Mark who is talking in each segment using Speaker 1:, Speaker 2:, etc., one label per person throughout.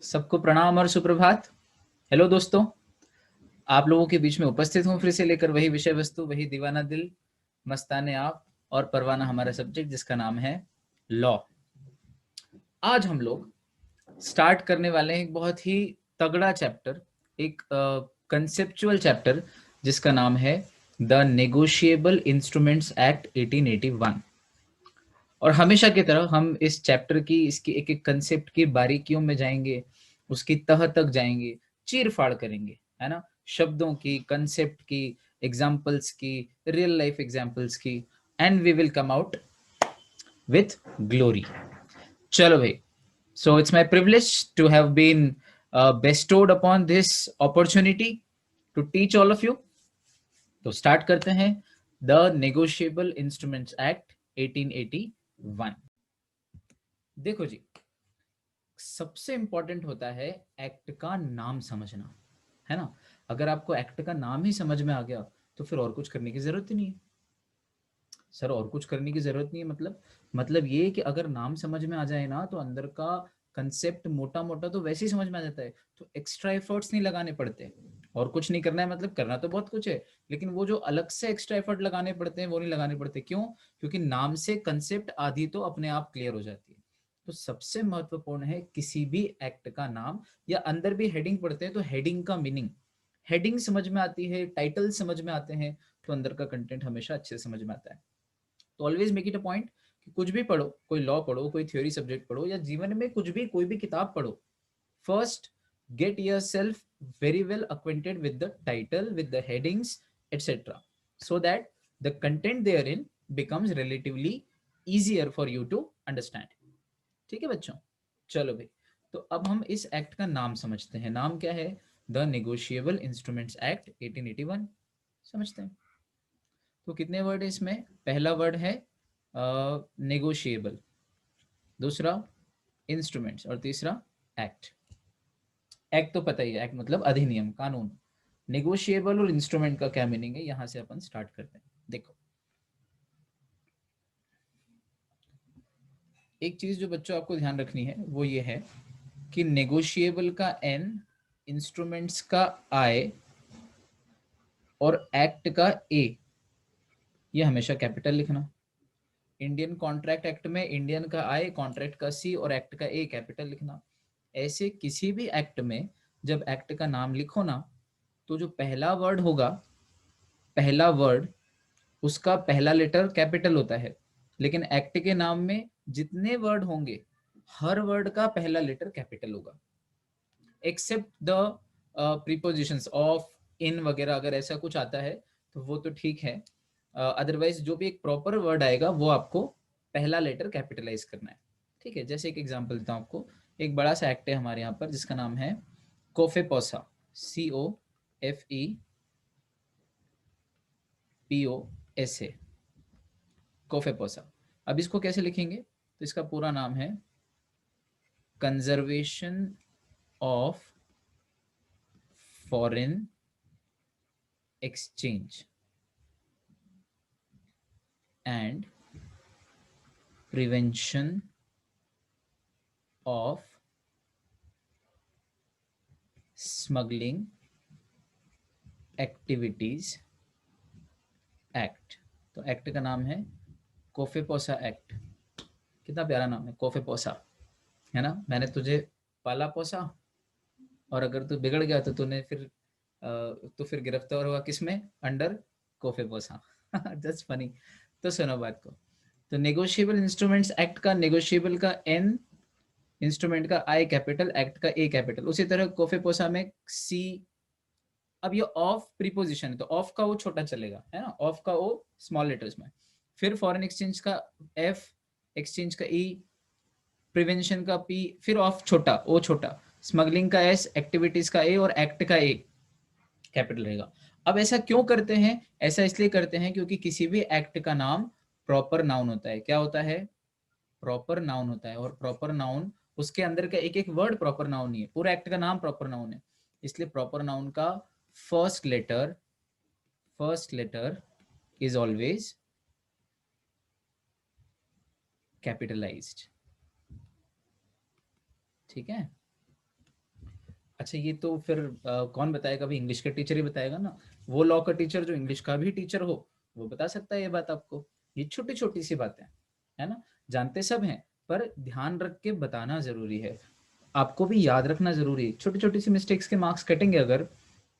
Speaker 1: सबको प्रणाम और सुप्रभात। हेलो दोस्तों, आप लोगों के बीच में उपस्थित हूँ फिर से लेकर वही विषय वस्तु, वही दीवाना दिल, मस्ताने आप और परवाना हमारा सब्जेक्ट जिसका नाम है लॉ। आज हम लोग स्टार्ट करने वाले हैं एक बहुत ही तगड़ा चैप्टर, एक कंसेप्चुअल चैप्टर जिसका नाम है द नेगोशिएबल इंस्ट्रूमेंट्स एक्ट 1881। और हमेशा की तरह हम इस चैप्टर की, इसकी एक एक कंसेप्ट की बारीकियों में जाएंगे, उसकी तह तक जाएंगे, चीर फाड़ करेंगे, है ना, शब्दों की, कंसेप्ट की, एग्जाम्पल्स की, रियल लाइफ एग्जाम्पल्स की, and we will come out with glory. चलो भाई, so it's my privilege to have been bestowed upon this opportunity to teach all of you. तो स्टार्ट करते हैं द नेगोशिएबल इंस्ट्रूमेंट्स एक्ट 1881। देखो जी, सबसे important होता है एक्ट का नाम समझना, है ना। अगर आपको एक्ट का नाम ही समझ में आ गया तो फिर और कुछ करने की जरूरत ही नहीं है। सर और कुछ करने की जरूरत नहीं है मतलब ये है कि अगर नाम समझ में आ जाए ना तो अंदर का कंसेप्ट मोटा मोटा तो वैसे ही समझ में आ जाता है, तो एक्स्ट्रा एफर्ट्स नहीं लगाने पड़ते। और कुछ नहीं करना है, मतलब करना तो बहुत कुछ है, लेकिन वो जो अलग से एक्स्ट्रा एफर्ट लगाने पड़ते हैं वो नहीं लगाने पड़ते। क्यों? क्योंकि नाम से कंसेप्ट आधी तो अपने आप क्लियर हो जाती है। तो सबसे महत्वपूर्ण है किसी भी एक्ट का नाम, या अंदर भी हेडिंग पढ़ते हैं तो हेडिंग का मीनिंग, हेडिंग समझ में आती है, टाइटल समझ में आते हैं, तो अंदर का कंटेंट हमेशा अच्छे से समझ में आता है। तो always make it a point कि कुछ भी पढ़ो, कोई लॉ पढ़ो, कोई थ्योरी सब्जेक्ट पढ़ो, या जीवन में कुछ भी कोई भी किताब पढ़ो, first get yourself very well acquainted with the title, with the headings, etc., so that the content therein becomes relatively easier for you to understand. ठीक है बच्चों, चलो भाई, तो अब हम इस एक्ट का नाम समझते हैं। नाम क्या है? The negotiable instruments act 1881। समझते हैं। तो कितने वर्ड है इसमें? पहला वर्ड है नेगोशिएबल, दूसरा इंस्ट्रूमेंट्स, और तीसरा एक्ट। एक्ट तो पता ही है, एक्ट मतलब अधिनियम, कानून। नेगोशिएबल और इंस्ट्रूमेंट का क्या मीनिंग है, यहां से अपन स्टार्ट करते हैं। देखो, एक चीज जो बच्चों आपको ध्यान रखनी है वो ये है कि नेगोशिएबल का एन, इंस्ट्रूमेंट्स का आई और एक्ट का ए, ये हमेशा कैपिटल लिखना। इंडियन कॉन्ट्रैक्ट एक्ट में इंडियन का आई, कॉन्ट्रैक्ट का सी और एक्ट का ए कैपिटल लिखना। ऐसे किसी भी एक्ट में जब एक्ट का नाम लिखो ना, तो जो पहला वर्ड होगा, पहला वर्ड, उसका पहला लेटर कैपिटल होता है। लेकिन एक्ट के नाम में जितने वर्ड होंगे हर वर्ड का पहला लेटर कैपिटल होगा, एक्सेप्ट द प्रीपोजिशंस ऑफ, इन वगैरह। अगर ऐसा कुछ आता है तो वो तो ठीक है, अदरवाइज जो भी एक प्रॉपर वर्ड आएगा वो आपको पहला लेटर कैपिटलाइज करना है। ठीक है, जैसे एक एग्जांपल देता हूँ आपको। एक बड़ा सा एक्ट है हमारे यहाँ पर जिसका नाम है कोफेपोसा, COFEPOSA, कोफेपोसा। अब इसको कैसे लिखेंगे? तो इसका पूरा नाम है conservation of foreign exchange and prevention of smuggling activities act. तो एक्ट का नाम है कोफेपोसा एक्ट। कितना प्यारा नाम है, कोफेपोसा, है ना। मैंने तुझे पाला पोसा, और अगर तू बिगड़ गया तो तूने फिर तो फिर गिरफ्तार हुआ किसमें? अंडर कोफेपोसा। Just funny. तो सुनो बात को। तो नेगोशिएबल इंस्ट्रूमेंट्स एक्ट का नेगोशिएबल का एन, इंस्ट्रूमेंट का आई कैपिटल, एक्ट का ए कैपिटल। उसी तरह कोफेपोसा में सी। अब ये ऑफ प्रीपोजिशन है तो ऑफ का ओ छोटा चलेगा, है ना, ऑफ का ओ स्मॉल लेटर्स में। फिर फॉरेन एक्सचेंज का एफ, एक्सचेंज का ई, प्रिवेंशन का पी, फिर ऑफ छोटा ओ छोटा, स्मगलिंग का एस, एक्टिविटीज का ए और एक्ट का ए कैपिटल रहेगा। अब ऐसा क्यों करते हैं? ऐसा इसलिए करते हैं क्योंकि किसी भी एक्ट का नाम प्रॉपर नाउन होता है। क्या होता है? प्रॉपर नाउन होता है। और प्रॉपर नाउन, उसके अंदर का एक एक वर्ड प्रॉपर नाउन ही है, पूरा एक्ट का नाम प्रॉपर नाउन है। इसलिए प्रॉपर नाउन का first letter is always capitalized. ठीक है, अच्छा ये तो फिर कौन बताएगा? भाई इंग्लिश का टीचर ही बताएगा ना। वो लॉ का टीचर जो इंग्लिश का भी टीचर हो वो बता सकता है ये बात आपको। ये छोटी छोटी सी बातें है ना, जानते सब हैं पर ध्यान रख के बताना जरूरी है, आपको भी याद रखना जरूरी है। छोटी छोटी सी मिस्टेक्स के मार्क्स कटेंगे अगर,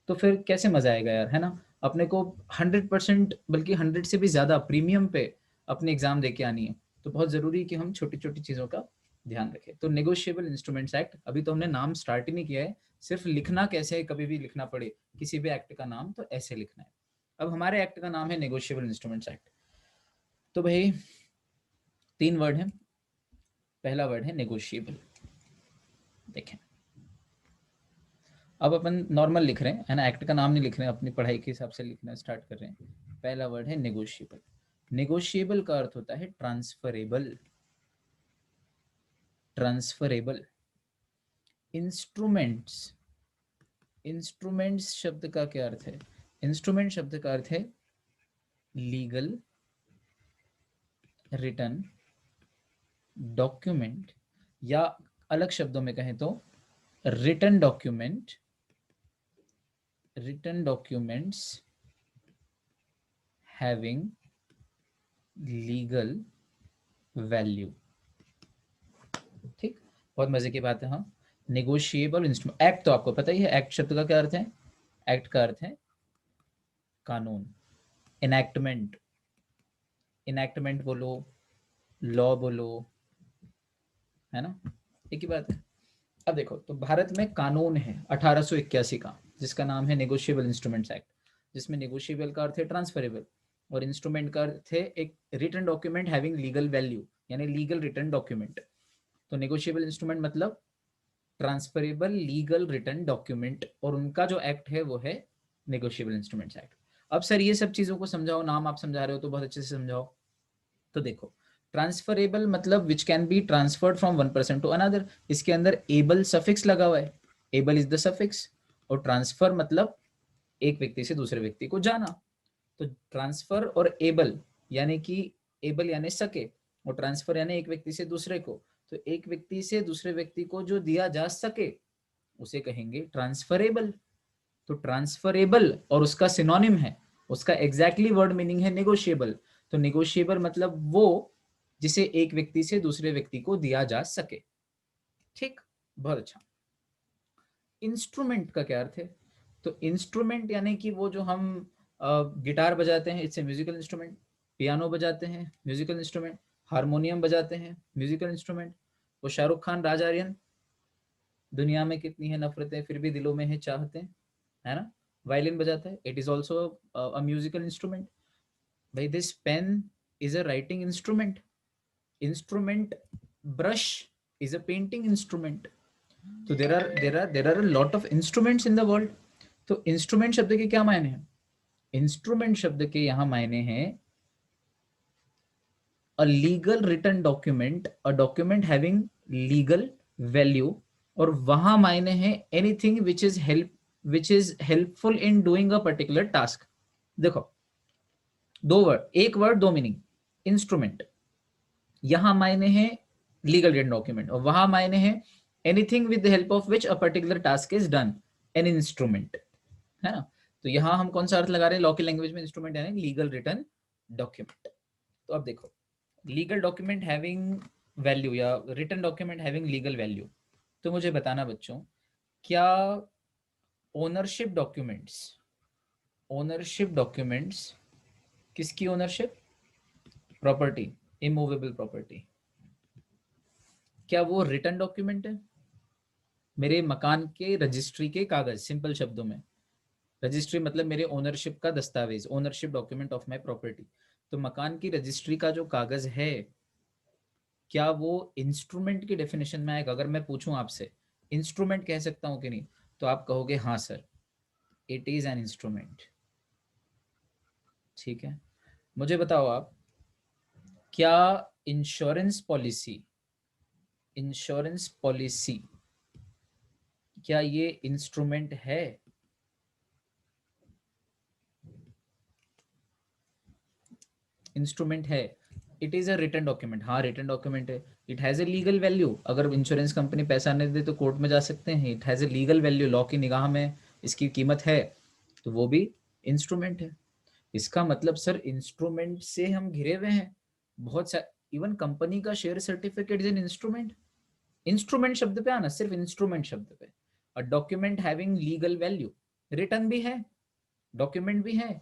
Speaker 1: तो फिर कैसे मजा आएगा यार, है ना। अपने को 100% बल्कि 100 से भी ज्यादा प्रीमियम पे अपने एग्जाम दे के आनी है, तो बहुत जरूरी है कि हम छोटी छोटी चीजों का ध्यान रखें। तो नेगोशिएबल इंस्ट्रूमेंट्स एक्ट, अभी तो हमने नाम स्टार्ट ही नहीं किया है, सिर्फ लिखना कैसे है, कभी भी लिखना पड़े किसी भी एक्ट का नाम तो ऐसे लिखना है। अब हमारे एक्ट का नाम है नेगोशिएबल इंस्ट्रूमेंट्स एक्ट। तो भाई 3 वर्ड है, पहला वर्ड है नेगोशिएबल। देखें, अब अपन नॉर्मल लिख रहे हैं, है ना, एक्ट का नाम नहीं लिख रहे हैं, अपनी पढ़ाई के हिसाब से लिखना स्टार्ट कर रहे हैं। पहला वर्ड है नेगोशिएबल। नेगोशिएबल का अर्थ होता है ट्रांसफरेबल। ट्रांसफरेबल। इंस्ट्रूमेंट्स, इंस्ट्रूमेंट्स शब्द का क्या अर्थ है? इंस्ट्रूमेंट शब्द का अर्थ है लीगल रिटन डॉक्यूमेंट, या अलग शब्दों में कहें तो written document, written documents having legal value. ठीक, बहुत मजे की बात है। हाँ, नेगोशिएबल इंस्ट्रूमेंट। एक्ट तो आपको पता ही है, एक्ट शब्द का क्या अर्थ है? एक्ट का अर्थ है कानून, इनैक्टमेंट। इनैक्टमेंट बोलो, लॉ बोलो, है ना, एक ही बात है। अब देखो, तो भारत में कानून है 1881 का, जिसका नाम है नेगोशिएबल इंस्ट्रूमेंट्स एक्ट, जिसमें नेगोशिएबल का अर्थ है ट्रांसफरेबल और इंस्ट्रूमेंट का अर्थ है एक written document having legal value, यानी लीगल रिटन डॉक्यूमेंट। तो नेगोशिएबल इंस्ट्रूमेंट मतलब ट्रांसफरेबल लीगल रिटन डॉक्यूमेंट, और उनका जो एक्ट है वो है नेगोशिएबल इंस्ट्रूमेंट्स एक्ट। अब सर ये सब चीजों को समझाओ, नाम आप समझा रहे हो तो बहुत अच्छे से समझाओ। तो देखो, ट्रांसफरेबल मतलब which can be transferred from one person to another, इसके अंदर एबल सफिक्स लगा हुआ है, एबल इज द सफिक्स। और ट्रांसफर मतलब एक व्यक्ति से दूसरे व्यक्ति को जाना। तो ट्रांसफर और एबल यानी कि एबल यानी सके और ट्रांसफर यानी एक व्यक्ति से दूसरे को। तो एक व्यक्ति से दूसरे व्यक्ति को जो दिया जा सके उसे कहेंगे ट्रांसफरेबल। तो ट्रांसफरेबल और उसका सिनोनिम है, उसका एग्जैक्टली वर्ड मीनिंग है नेगोशिएबल। तो नेगोशिएबल मतलब वो जिसे एक व्यक्ति से दूसरे व्यक्ति को दिया जा सके। ठीक, बहुत अच्छा। इंस्ट्रूमेंट का क्या अर्थ है? तो इंस्ट्रूमेंट यानी कि वो जो हम गिटार बजाते हैं, it's a musical instrument. Piano बजाते हैं, म्यूजिकल इंस्ट्रूमेंट। हारमोनियम बजाते हैं, म्यूजिकल इंस्ट्रूमेंट। वो शाहरुख खान, राज आर्यन, दुनिया में कितनी है नफरतें फिर भी दिलों में है चाहते, है ना, वायलिन बजाता है, it is also a musical instrument. भाई this pen is a writing instrument. Instrument, brush is a painting instrument. तो there are a lot of instruments in the world. तो इंस्ट्रूमेंट शब्द के क्या मायने हैं? इंस्ट्रूमेंट शब्द के यहाँ मायने हैं a legal written document, a document having legal value. और वहां मायने हैं anything which is helpful in doing a particular task. देखो, दो वर्ड, एक वर्ड दो मीनिंग। इंस्ट्रूमेंट यहां मायने हैं लीगल रिटन डॉक्यूमेंट, और वहां मायने हैं anything with the help of which a particular task is done, an instrument, है ना। तो यहां हम कौन सा अर्थ लगा रहे हैं लॉ की लैंग्वेज में? इंस्ट्रूमेंट यानी लीगल रिटन डॉक्यूमेंट। तो अब देखो, लीगल डॉक्यूमेंट हैविंग वैल्यू या written document having legal value. तो मुझे बताना बच्चों, क्या ओनरशिप डॉक्यूमेंट्स, ओनरशिप डॉक्यूमेंट्स किसकी ओनरशिप? प्रॉपर्टी, इमूवेबल प्रॉपर्टी, क्या वो रिटन डॉक्यूमेंट है? मेरे मकान के रजिस्ट्री के कागज, सिंपल शब्दों में रजिस्ट्री मतलब मेरे ओनरशिप का दस्तावेज, ownership document of my property. तो मकान की रजिस्ट्री का जो कागज है, क्या वो इंस्ट्रूमेंट की डेफिनेशन में आएगा? अगर मैं पूछूं आपसे इंस्ट्रूमेंट कह सकता हूं कि नहीं, तो आप कहोगे हाँ sir, it is an instrument. ठीक है, मुझे बताओ आप, क्या इंश्योरेंस पॉलिसी, इंश्योरेंस पॉलिसी क्या ये इंस्ट्रूमेंट है? इंस्ट्रूमेंट है। It is a written document. हाँ रिटन डॉक्यूमेंट है, it has a legal value. अगर इंश्योरेंस कंपनी पैसा नहीं दे तो कोर्ट में जा सकते हैं। It has a legal value, law की निगाह में इसकी कीमत है, तो वो भी इंस्ट्रूमेंट है। इसका मतलब सर इंस्ट्रूमेंट से हम घिरे हुए हैं बहुत सा। इवन कंपनी का share certificate is an instrument. Instrument शब्द पे आना, सिर्फ इंस्ट्रूमेंट शब्द पे। अ document having legal value, return भी है, डॉक्यूमेंट भी है,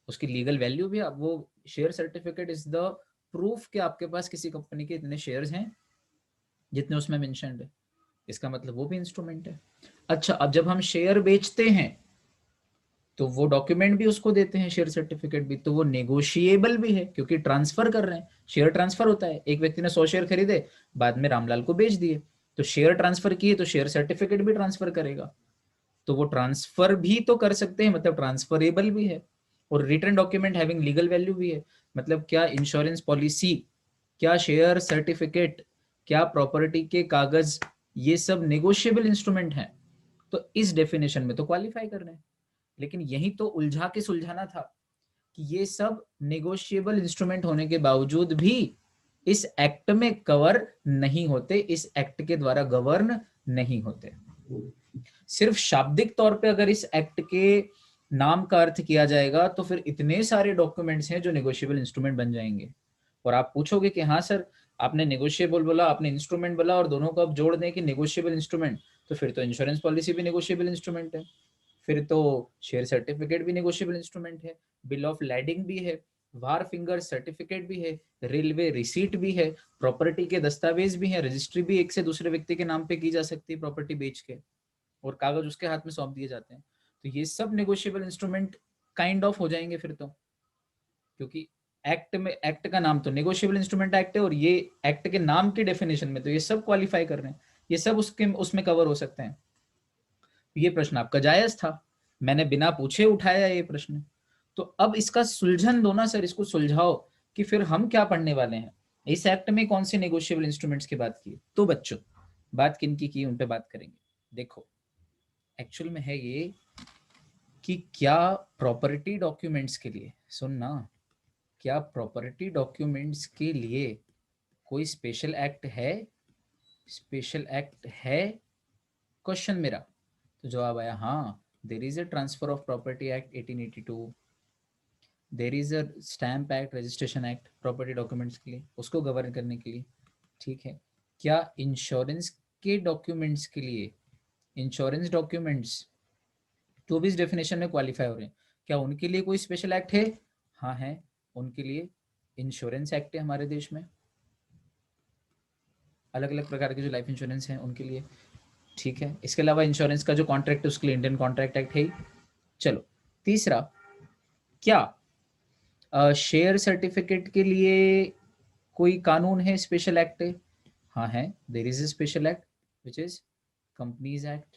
Speaker 1: उसकी लीगल वैल्यू भी। अब वो share certificate is the proof कि आपके पास किसी कंपनी के इतने शेयर्स हैं जितने उसमें मेंशन्ड है। इसका मतलब वो भी इंस्ट्रूमेंट है। अच्छा, अब जब हम शेयर बेचते हैं तो वो डॉक्यूमेंट भी उसको देते हैं, शेयर सर्टिफिकेट भी, तो वो नेगोशिएबल भी है क्योंकि ट्रांसफर कर रहे हैं। शेयर ट्रांसफर होता है, एक व्यक्ति ने 100 शेयर खरीदे, बाद में रामलाल को बेच दिए, तो शेयर ट्रांसफर किए तो शेयर सर्टिफिकेट भी ट्रांसफर करेगा, तो वो ट्रांसफर भी तो कर सकते हैं, मतलब ट्रांसफरेबल भी है। और return document having legal value भी है, मतलब क्या इंश्योरेंस पॉलिसी, क्या शेयर सर्टिफिकेट, क्या प्रॉपर्टी के कागज, ये सब नेगोशिएबल इंस्ट्रूमेंट हैं, तो इस डेफिनेशन में तो क्वालिफाई कर रहे हैं। लेकिन यही तो उलझा के सुलझाना था कि ये सब नेगोशिएबल इंस्ट्रूमेंट होने के बावजूद भी इस एक्ट में कवर नहीं होते, इस एक्ट के द्वारा गवर्न नहीं होते। सिर्फ शाब्दिक तौर पे अगर इस एक्ट के नाम का अर्थ किया जाएगा तो फिर इतने सारे डॉक्यूमेंट्स हैं जो नेगोशिएबल इंस्ट्रूमेंट बन जाएंगे। और आप पूछोगे कि हाँ सर आपने नेगोशिएबल बोला, आपने इंस्ट्रूमेंट बोला, और दोनों को आप जोड़ दें कि नेगोशिएबल इंस्ट्रूमेंट, तो फिर तो इंश्योरेंस पॉलिसी भी नेगोशिएबल इंस्ट्रूमेंट है, फिर तो शेयर सर्टिफिकेट भी नेगोशिएबल इंस्ट्रूमेंट है, बिल ऑफ लैंडिंग भी है, वार फिंगर सर्टिफिकेट भी है, रेलवे रिसीट भी है, प्रॉपर्टी के दस्तावेज भी है, रजिस्ट्री भी एक से दूसरे व्यक्ति के नाम पे की जा सकती है प्रॉपर्टी बेच के, और कागज उसके हाथ में सौंप दिए जाते हैं। तो ये सब नेगोशिएबल इंस्ट्रूमेंट काइंड ऑफ हो जाएंगे फिर तो, क्योंकि एक्ट में, एक्ट का नाम तो नेगोशिएबल इंस्ट्रूमेंट एक्ट है, और ये एक्ट के नाम की डेफिनेशन में तो ये सब क्वालिफाई कर रहे हैं, ये सब उसके उसमें कवर हो सकते हैं। ये प्रश्न आपका जायज था, मैंने बिना पूछे उठाया ये प्रश्न। तो अब इसका सुलझन दो ना सर, इसको सुलझाओ कि फिर हम क्या पढ़ने वाले हैं, इस एक्ट में कौन से नेगोशिएबल इंस्ट्रूमेंट्स की बात की। तो बच्चों बात किनकी की उन पे बात करेंगे। देखो एक्चुअल में है ये कि क्या प्रॉपर्टी डॉक्यूमेंट्स के लिए, सुनना, क्या प्रॉपर्टी डॉक्यूमेंट्स के लिए कोई स्पेशल एक्ट है, स्पेशल एक्ट है, क्वेश्चन मेरा। तो जवाब आया हाँ, there is a transfer of property act 1882, there is a stamp act, registration act property documents के लिए, उसको गवर्न करने के लिए। ठीक है, क्या इंश्योरेंस के डॉक्यूमेंट्स के लिए, इंश्योरेंस डॉक्यूमेंट्स तो भी इस डेफिनेशन में क्वालिफाई हो रहे हैं, क्या उनके लिए कोई स्पेशल एक्ट है। हाँ है, उनके लिए इंश्योरेंस एक्ट है हमारे देश में, अलग अलग प्रकार के जो लाइफ इंश्योरेंस हैं उनके लिए। ठीक है, इसके अलावा इंश्योरेंस का जो कॉन्ट्रैक्ट है उसके लिए इंडियन कॉन्ट्रैक्ट एक्ट है ही। चलो तीसरा, क्या शेयर सर्टिफिकेट के लिए कोई कानून है, स्पेशल एक्ट है। हाँ है, there is a special act which is companies act.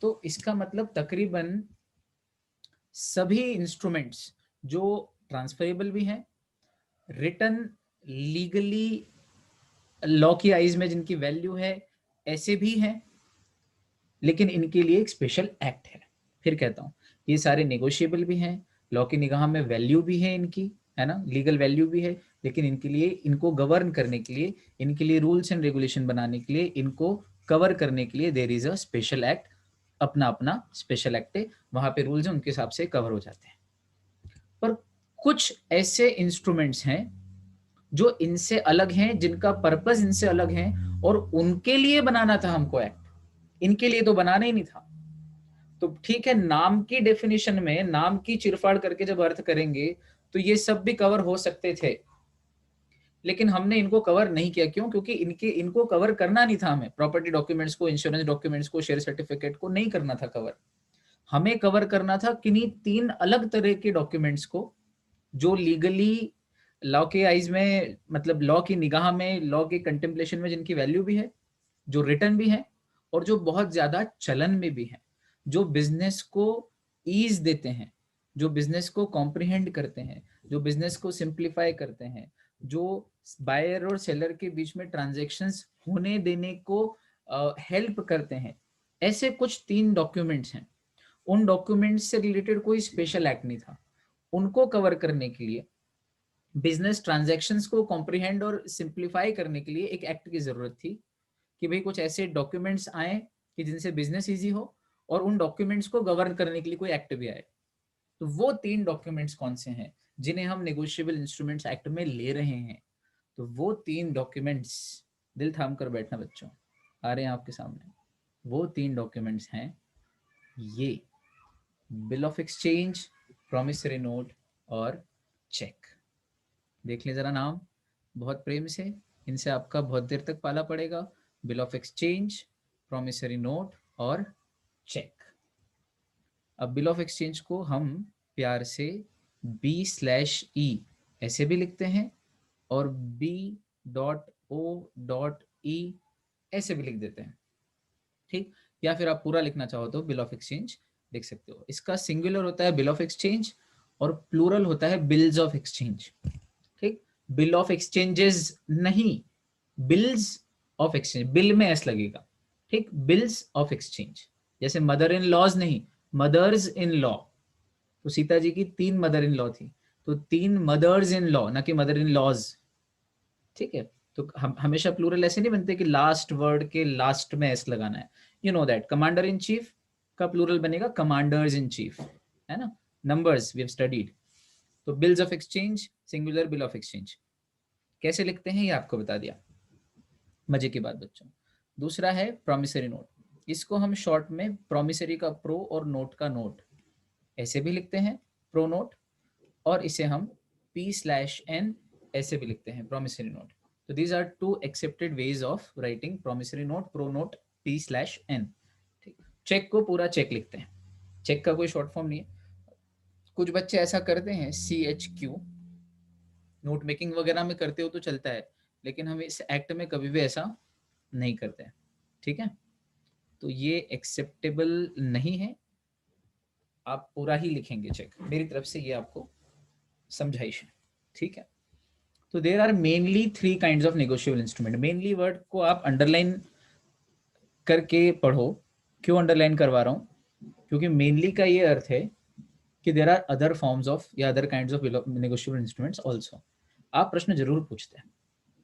Speaker 1: तो इसका मतलब तकरीबन सभी इंस्ट्रूमेंट्स जो ट्रांसफरेबल भी हैं, रिटन लीगली लॉ की आइज में जिनकी वैल्यू है, ऐसे भी हैं, लेकिन इनके लिए एक स्पेशल एक्ट है। फिर कहता हूँ ये सारे नेगोशिएबल भी हैं, लॉ की निगाह में वैल्यू भी है इनकी, है ना, लीगल वैल्यू भी है, लेकिन इनके लिए, इनको गवर्न करने के लिए, इनके लिए रूल्स एंड रेगुलेशन बनाने के लिए, इनको कवर करने के लिए there is a special act, अपना अपना स्पेशल एक्ट है, वहां पे रूल्स हैं उनके हिसाब से कवर हो जाते हैं। पर कुछ ऐसे इंस्ट्रूमेंट्स हैं जो इनसे अलग हैं, जिनका पर्पस इनसे अलग है, और उनके लिए बनाना था हमको एक्ट, इनके लिए तो बनाना ही नहीं था। तो ठीक है, नाम की डेफिनेशन में नाम की चिरफाड़ करके जब अर्थ करेंगे तो ये सब भी कवर हो सकते थे, लेकिन हमने इनको कवर नहीं किया। क्यों? क्योंकि इनको कवर करना नहीं था हमें, प्रॉपर्टी डॉक्यूमेंट्स को, इंश्योरेंस डॉक्यूमेंट्स को, शेयर सर्टिफिकेट को नहीं करना था कवर। हमें कवर करना था किन्हीं 3 अलग तरह के डॉक्यूमेंट्स को, जो लीगली लॉ के आइज में, मतलब लॉ की निगाह में, लॉ के कंटेम्पलेशन में जिनकी वैल्यू भी है, जो रिटर्न भी है, और जो बहुत ज्यादा चलन में भी है, जो बिजनेस को ईज देते हैं, जो बिजनेस को कॉम्प्रिहेंड करते हैं, जो बिजनेस को सिंप्लीफाई करते हैं, जो बायर और सेलर के बीच में ट्रांजैक्शंस होने देने को हेल्प करते हैं। ऐसे कुछ 3 डॉक्यूमेंट्स हैं, उन डॉक्यूमेंट्स से रिलेटेड कोई स्पेशल एक्ट नहीं था, उनको कवर करने के लिए, बिजनेस ट्रांजैक्शंस को कॉम्प्रिहेंड और सिंप्लीफाई करने के लिए एक एक्ट की जरूरत थी कि भाई कुछ ऐसे डॉक्यूमेंट्स आए कि जिनसे बिजनेस इजी हो, और उन डॉक्यूमेंट्स को गवर्न करने के लिए कोई एक्ट भी आए। तो वो 3 डॉक्यूमेंट्स कौन से हैं जिन्हें हम नेगोशिएबल इंस्ट्रूमेंट्स एक्ट में ले रहे हैं? तो वो 3 डॉक्यूमेंट्स, दिल थाम कर बैठना बच्चों, आ रहे हैं आपके सामने। वो 3 डॉक्यूमेंट्स हैं ये, bill of exchange, promissory note और चेक। देख लें जरा नाम बहुत प्रेम से, इनसे आपका बहुत देर तक पाला पड़ेगा। Bill of exchange, promissory note और चेक। अब बिल ऑफ एक्सचेंज को हम प्यार से B/E ऐसे भी लिखते हैं और B.O.E ऐसे भी लिख देते हैं, ठीक। या फिर आप पूरा लिखना चाहो तो बिल ऑफ एक्सचेंज लिख सकते हो। इसका सिंगुलर होता है बिल ऑफ एक्सचेंज और प्लूरल होता है बिल्स ऑफ एक्सचेंज, ठीक। बिल ऑफ एक्सचेंजेस नहीं, बिल्स ऑफ एक्सचेंज, बिल में एस लगेगा, ठीक। बिल्स ऑफ एक्सचेंज, जैसे मदर इन लॉज नहीं, मदर्स इन लॉ। तो सीता जी की 3 मदर इन लॉ थी, तो 3 मदर्स इन लॉ, ना कि मदर इन लॉज, ठीक है। तो हम हमेशा प्लूरल ऐसे नहीं बनते कि लास्ट वर्ड के लास्ट में एस लगाना है। You know that commander in chief का प्लूरल बनेगा कमांडर्स इन चीफ, है ना। Numbers we have studied. तो bills of exchange, singular bill of exchange कैसे लिखते हैं ये आपको बता दिया, मजे की बात बच्चों। दूसरा है प्रॉमिसरी नोट, इसको हम शॉर्ट में प्रॉमिसरी का प्रो और नोट का नोट ऐसे भी लिखते हैं, प्रो नोट, और इसे हम P/N ऐसे भी लिखते हैं, प्रॉमिसरी नोट। तो these are 2 accepted ways of writing promissory note, pro note, P/N, ठीक। चेक को पूरा चेक लिखते हैं, चेक का कोई शॉर्ट फॉर्म नहीं है। कुछ बच्चे ऐसा करते हैं CHQ, नोट मेकिंग वगैरह में करते हो तो चलता है, लेकिन हम इस एक्ट में कभी भी ऐसा नहीं करते हैं, ठीक है। तो ये एक्सेप्टेबल नहीं है, आप पूरा ही लिखेंगे चेक, मेरी तरफ से ये आपको समझाइश है, ठीक है। तो there are mainly 3 kinds of negotiable instrument. Mainly word को आप अंडरलाइन करके पढ़ो। क्यों अंडरलाइन करवा रहा हूँ? क्योंकि मेनली का ये अर्थ है कि there are other forms of या other kinds of negotiable instruments also. आप प्रश्न जरूर पूछते हैं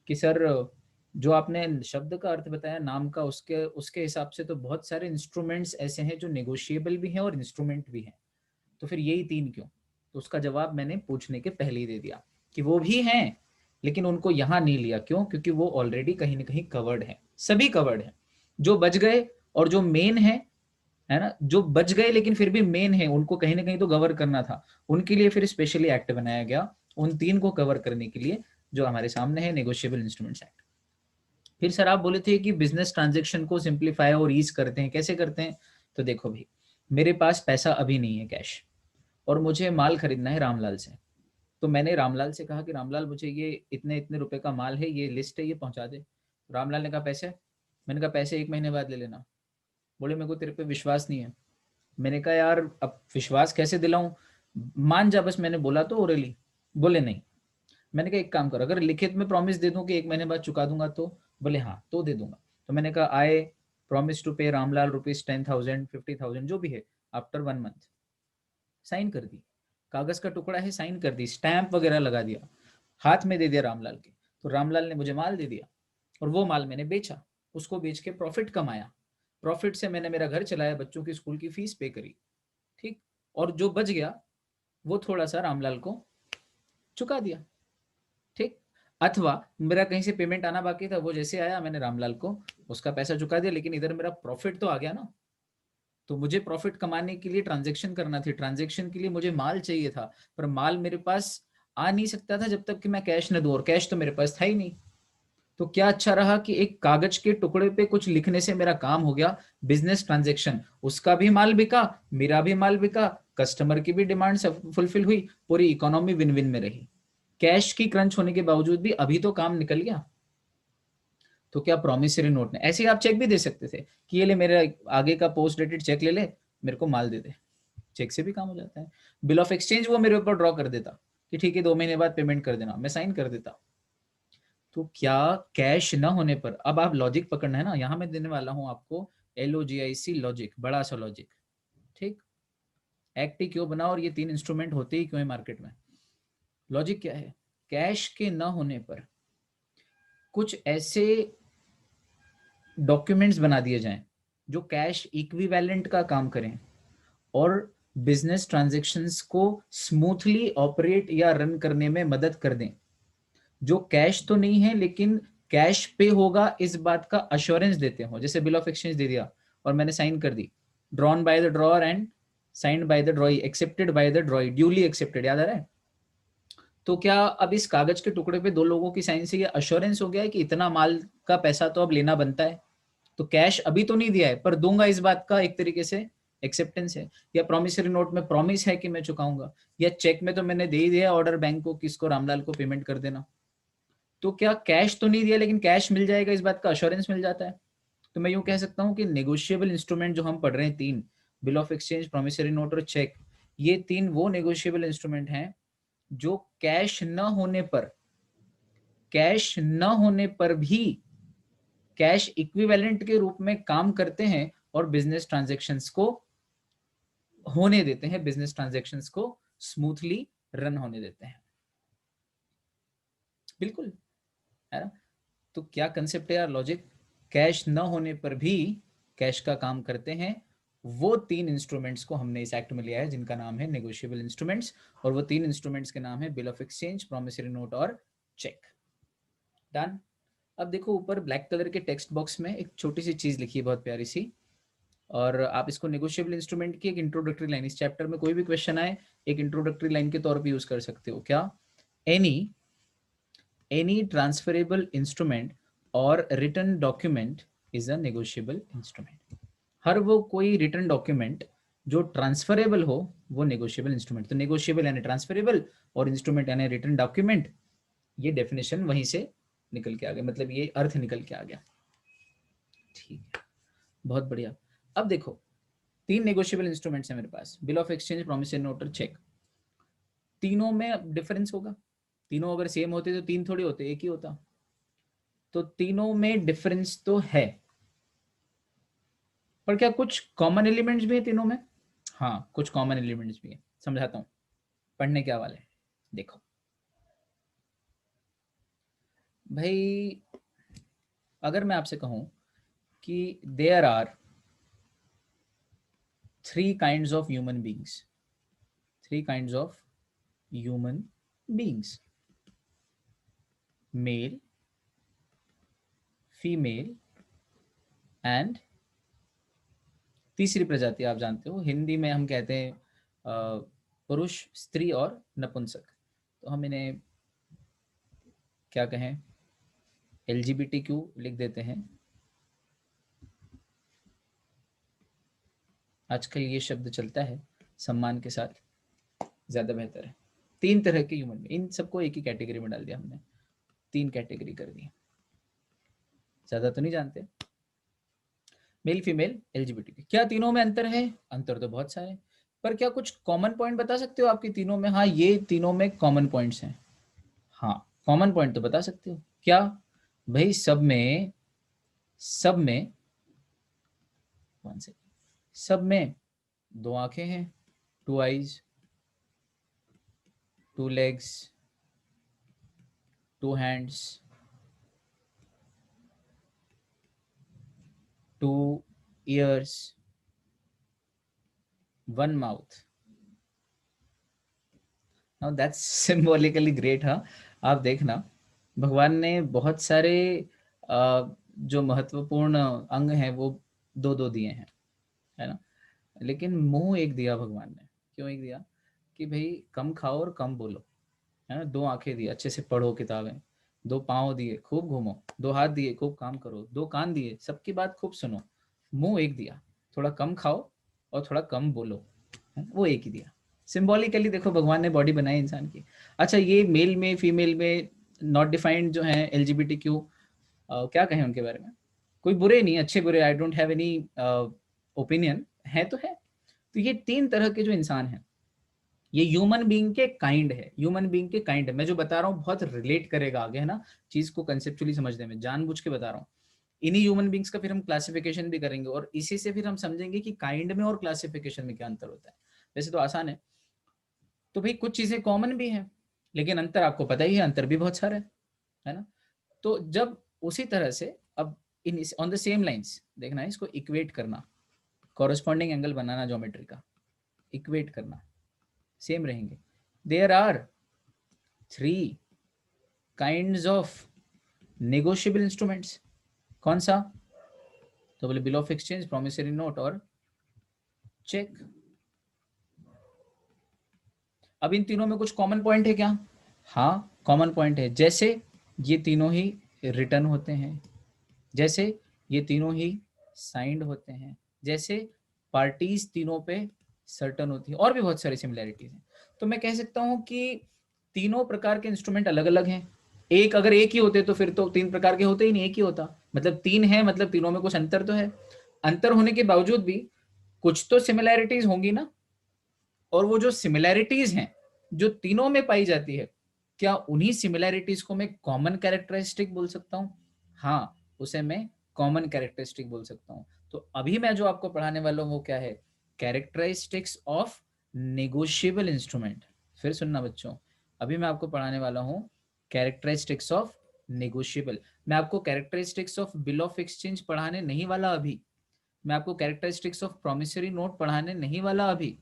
Speaker 1: कि सर जो आपने शब्द का अर्थ बताया नाम का, उसके हिसाब से तो बहुत सारे इंस्ट्रूमेंट्स ऐसे हैं जो नेगोशिएबल भी हैं और इंस्ट्रूमेंट भी हैं, तो फिर यही 3 क्यों? तो उसका जवाब मैंने पूछने के पहले ही दे दिया कि वो भी हैं, लेकिन उनको यहां नहीं लिया। क्यों? क्योंकि वो ऑलरेडी कहीं ना कहीं कवर्ड है, सभी कवर्ड है। जो बच गए और जो मेन है ना, जो बच गए लेकिन फिर भी मेन है, उनको कहीं ना कहीं तो कवर करना था, उनके लिए फिर स्पेशली एक्ट बनाया गया, उन 3 को कवर करने के लिए, जो हमारे सामने है नेगोशिएबल इंस्ट्रूमेंट्स एक्ट। फिर सर आप बोले थे कि बिजनेस ट्रांजेक्शन को सिंप्लीफाई और ईज करते हैं, कैसे करते हैं? तो देखो भाई, मेरे पास पैसा अभी नहीं है कैश, और मुझे माल खरीदना है रामलाल से। तो मैंने रामलाल से कहा कि रामलाल मुझे ये इतने इतने रुपए का माल है, ये लिस्ट है, ये पहुंचा दे। रामलाल ने कहा पैसे? मैंने कहा पैसे 1 महीने बाद ले लेना। बोले मेरे को तेरे पे विश्वास नहीं है। मैंने कहा यार अब विश्वास कैसे दिलाऊं, मान जा बस, मैंने बोला तो ओरली। बोले नहीं। मैंने कहा एक काम कर, अगर लिखित में प्रॉमिस दे दूं कि 1 महीने बाद चुका दूंगा तो? बोले हाँ तो दे दूंगा। तो मैंने कहा आई प्रॉमिस टू पे रामलाल ₹10,000 50,000 जो भी है आफ्टर 1 मंथ। साइन कर दी, कागज का टुकड़ा है, साइन कर दी, स्टैंप वगैरह लगा दिया, हाथ में दे दिया रामलाल के। तो रामलाल ने मुझे माल दे दिया और वो माल मैंने बेचा, उसको बेच के प्रॉफिट कमाया, प्रॉफिट से मैंने मेरा घर चलाया, बच्चों की स्कूल की फीस पे करी, ठीक। और जो बच गया वो थोड़ा सा रामलाल को चुका दिया, ठीक। अथवा मेरा कहीं से पेमेंट आना बाकी था, वो जैसे आया मैंने रामलाल को उसका पैसा चुका दिया, लेकिन इधर मेरा प्रॉफिट तो आ गया ना। तो मुझे प्रॉफिट कमाने के लिए ट्रांजेक्शन करना थी, ट्रांजेक्शन के लिए मुझे माल चाहिए था, पर माल मेरे पास आ नहीं सकता था जब तक कि मैं कैश न दूं, और कैश तो मेरे पास था ही नहीं। तो क्या अच्छा रहा कि एक कागज के टुकड़े पे कुछ लिखने से मेरा काम हो गया, बिजनेस ट्रांजेक्शन, उसका भी माल बिका, मेरा भी माल बिका, कस्टमर की भी डिमांड फुलफिल हुई, पूरी इकोनॉमी विन विन में रही। कैश की क्रंच होने के बावजूद भी अभी तो काम निकल गया। तो क्या प्रॉमिसरी नोट ने, ऐसे ही आप चेक भी दे सकते थे कि ये ले मेरे आगे का पोस्ट डेटेड चेक ले ले, मेरे को माल दे दे, चेक से भी काम हो जाता है। बिल ऑफ एक्सचेंज वो मेरे ऊपर ड्रॉ कर देता कि ठीक है 2 महीने बाद पेमेंट कर देना, मैं साइन कर देता। तो क्या कैश न होने पर, अब आप लॉजिक पकड़ना है ना, यहां मैं देने वाला हूं आपको LOGIC लॉजिक, बड़ा सा लॉजिक, ठीक। एक्ट ही क्यों बना और ये 3 इंस्ट्रूमेंट होते ही क्यों है मार्केट में? लॉजिक क्या है? कैश के न होने पर कुछ ऐसे डॉक्यूमेंट्स बना दिए जाएं जो कैश इक्विवेलेंट का काम करें और बिजनेस ट्रांजैक्शंस को स्मूथली ऑपरेट या रन करने में मदद कर दें, जो कैश तो नहीं है लेकिन कैश पे होगा इस बात का अश्योरेंस देते हो। जैसे बिल ऑफ एक्सचेंज दे दिया और मैंने साइन कर दी, drawn by the drawer and signed by the drawee, accepted by the drawee, duly accepted, याद आ रहा है? तो क्या अब इस कागज के टुकड़े पे 2 लोगों की साइन से ये अश्योरेंस हो गया है कि इतना माल का पैसा तो अब लेना बनता है? तो कैश अभी तो नहीं दिया है पर दूंगा, इस बात का एक तरीके से एक्सेप्टेंस है। या प्रोमिसरी नोट में प्रॉमिस है कि मैं चुकाऊंगा, या चेक में तो मैंने दे ही दिया ऑर्डर बैंक को, किसको, रामलाल को पेमेंट कर देना। तो क्या कैश तो नहीं दिया लेकिन कैश मिल जाएगा, इस बात का अश्योरेंस मिल जाता है। तो मैं यूं कह सकता हूं कि नेगोशिएबल इंस्ट्रूमेंट जो हम पढ़ रहे हैं 3, bill of exchange, promissory note और चेक, ये 3 वो नेगोशिएबल इंस्ट्रूमेंट हैं जो कैश न होने पर, कैश न होने पर भी कैश इक्विवेलेंट के रूप में काम करते हैं और बिजनेस ट्रांजैक्शंस को होने देते हैं, बिजनेस ट्रांजैक्शंस को स्मूथली रन होने देते हैं। बिल्कुल, है ना? तो क्या कंसेप्ट है यार, लॉजिक? कैश न होने पर भी कैश का काम करते हैं, वो 3 इंस्ट्रूमेंट्स को हमने इस एक्ट में लिया है जिनका नाम है नेगोशिएबल इंस्ट्रूमेंट्स, और वो 3 इंस्ट्रूमेंट्स के नाम है bill of exchange, promissory note और चेक। डन। अब देखो ऊपर ब्लैक कलर के टेक्स्ट बॉक्स में एक छोटी सी चीज लिखी है, बहुत प्यारी सी, और आप इसको नेगोशिएबल इंस्ट्रूमेंट की एक इंट्रोडक्टरी लाइन, इस चैप्टर में कोई भी क्वेश्चन आए एक इंट्रोडक्टरी लाइन के तौर पे यूज कर सकते हो। क्या? एनी ट्रांसफरेबल इंस्ट्रूमेंट और written document is a negotiable instrument. हर वो कोई रिटन डॉक्यूमेंट जो ट्रांसफरेबल हो वो नेगोशिएबल इंस्ट्रूमेंट। तो नेगोशिएबल यानी ट्रांसफरेबल और इंस्ट्रूमेंट यानी रिटन डॉक्यूमेंट, ये डेफिनेशन वहीं से निकल के आ गया, मतलब ये अर्थ निकल के आ गया। ठीक है, बहुत बढ़िया। अब देखो 3 नेगोशिएबल इंस्ट्रूमेंट्स हैं मेरे पास, bill of exchange, promissory note और चेक। तीनों में डिफरेंस होगा, तीनों अगर सेम होते तो 3 थोड़ी होते, एक ही होता। तो तीनों में डिफरेंस तो है, पर क्या कुछ कॉमन एलिमेंट्स भी है तीनों में? हाँ, कुछ कॉमन एलिमेंट्स भी है, समझाता हूं, पढ़ने के हवाले। देखो भाई, अगर मैं आपसे कहूं कि there are 3 kinds of human beings, 3 kinds of human beings, male, female and तीसरी प्रजाति आप जानते हो, हिंदी में हम कहते हैं पुरुष, स्त्री और नपुंसक। तो हम इन्हें क्या कहें, LGBTQ लिख देते हैं। आजकल ये शब्द चलता है, सम्मान के साथ ज़्यादा बेहतर है। 3 तरह के ह्यूमन, इन सबको एक ही कैटेगरी में डाल दिया हमने, 3 कैटेगरी कर दी। ज़्यादा तो नहीं जानते, मेल, फीमेल, LGBT। क्या तीनों में अंतर है? अंतर तो बहुत सारे, पर क्या कुछ कॉमन पॉइंट बता सकते हो आपकी तीनों में? हाँ, ये तीनों में कॉमन पॉइंट्स हैं। हाँ, कॉमन पॉइंट तो बता सकते हो। क्या भाई? सब में कौन से, सब में 2 आंखें हैं, 2 eyes, 2 legs, 2 hands, 2 years, 1 mouth. Now that's symbolically great. हाँ, आप देखना, भगवान ने बहुत सारे जो महत्वपूर्ण अंग हैं वो 2-2 दिए हैं, है ना, लेकिन मुंह एक दिया भगवान ने। क्यों एक दिया? कि भाई कम खाओ और कम बोलो, है ना। 2 आंखें दी, अच्छे से पढ़ो किताबें। 2 पाँव दिए, खूब घूमो। 2 हाथ दिए, खूब काम करो। 2 कान दिए, सबकी बात खूब सुनो। मुंह एक दिया, थोड़ा कम खाओ और थोड़ा कम बोलो, वो एक ही दिया। सिंबॉलिकली देखो भगवान ने बॉडी बनाई इंसान की। अच्छा, ये मेल में, फीमेल में नॉट डिफाइंड जो है LGBTQ, क्या कहें उनके बारे में? कोई बुरे नहीं, अच्छे बुरे, I don't have any opinion, है तो है। तो ये 3 तरह के जो इंसान हैं, ये ह्यूमन बीइंग के काइंड है, ह्यूमन बीइंग के काइंड है। मैं जो बता रहा हूँ बहुत रिलेट करेगा आगे, है ना, चीज को कंसेप्चुअली समझने में, जानबूझ के बता रहा हूँ। इन्हीं ह्यूमन बींग्स का फिर हम क्लासिफिकेशन भी करेंगे और इसी से फिर हम समझेंगे कि काइंड में और क्लासिफिकेशन में क्या अंतर होता है। वैसे तो आसान है। तो भाई कुछ चीजें कॉमन भी हैं, लेकिन अंतर आपको पता ही है, अंतर भी बहुत सारा है ना। तो जब उसी तरह से अब इन ऑन द सेम लाइंस देखना है, इसको इक्वेट करना, कॉरस्पॉन्डिंग एंगल बनाना, ज्योमेट्री का इक्वेट करना, सेम रहेंगे। There are 3 kinds of negotiable instruments. कौन सा? तो बोले bill of exchange, promissory note और चेक। अब इन तीनों में कुछ कॉमन पॉइंट है क्या? हाँ, कॉमन पॉइंट है। जैसे ये तीनों ही रिटर्न होते हैं, जैसे ये तीनों ही साइंड होते हैं, जैसे पार्टीज तीनों पे सर्टन होती है, और भी बहुत सारी सिमिलैरिटीज हैं। तो मैं कह सकता हूँ कि तीनों प्रकार के इंस्ट्रूमेंट अलग अलग हैं। एक अगर एक ही होते तो फिर तो 3 प्रकार के होते ही नहीं, एक ही होता। मतलब 3 है, मतलब तीनों में कुछ अंतर तो है। अंतर होने के बावजूद भी कुछ तो सिमिलैरिटीज होंगी ना। और वो जो सिमिलैरिटीज हैं जो तीनों में पाई जाती है, क्या उन्हीं सिमिलैरिटीज को मैं कॉमन कैरेक्टरिस्टिक बोल सकता हूँ? हाँ, उसे मैं कॉमन कैरेक्टरिस्टिक बोल सकता हूँ। तो अभी मैं जो आपको पढ़ाने वाला हूँ वो क्या है? Characteristics of negotiable instrument. फिर सुनना बच्चों, अभी मैं आपको पढ़ाने वाला हूँ कैरेक्टरिस्टिक्स ऑफ नेगोशिएबल। मैं आपको characteristics of bill of exchange पढ़ाने नहीं वाला अभी। मैं आपको कैरेक्टरिस्टिक्स ऑफ प्रॉमिसरी नोट पढ़ाने नहीं वाला अभी।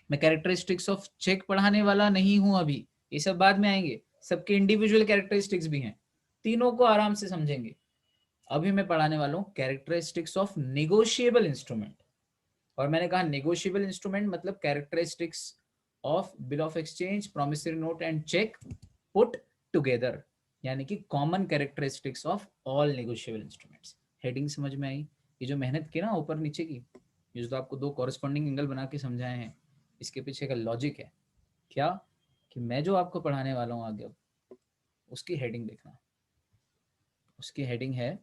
Speaker 1: मैं कैरेक्टरिस्टिक्स ऑफ चेक पढ़ाने वाला नहीं हूं अभी। ये सब बाद में आएंगे, सबके इंडिविजुअल कैरेक्टरिस्टिक्स भी हैं, तीनों को आराम से समझेंगे। अभी मैं पढ़ाने वाला हूँ कैरेक्टरिस्टिक्स ऑफ नेगोशिएबल इंस्ट्रूमेंट। और मैंने कहा नेगोशिएबल इंस्ट्रूमेंट मतलब characteristics of bill of exchange, promissory note and cheque put together, यानी कि common characteristics of all negotiable instruments. Heading समझ में आई? ये जो मेहनत की ना ऊपर नीचे की, ये जो आपको 2 कॉरेस्पॉन्डिंग एंगल बना के समझाए हैं, इसके पीछे का लॉजिक है क्या? कि मैं जो आपको पढ़ाने वाला हूँ आगे, उसकी हेडिंग देखना। उसकी हेडिंग है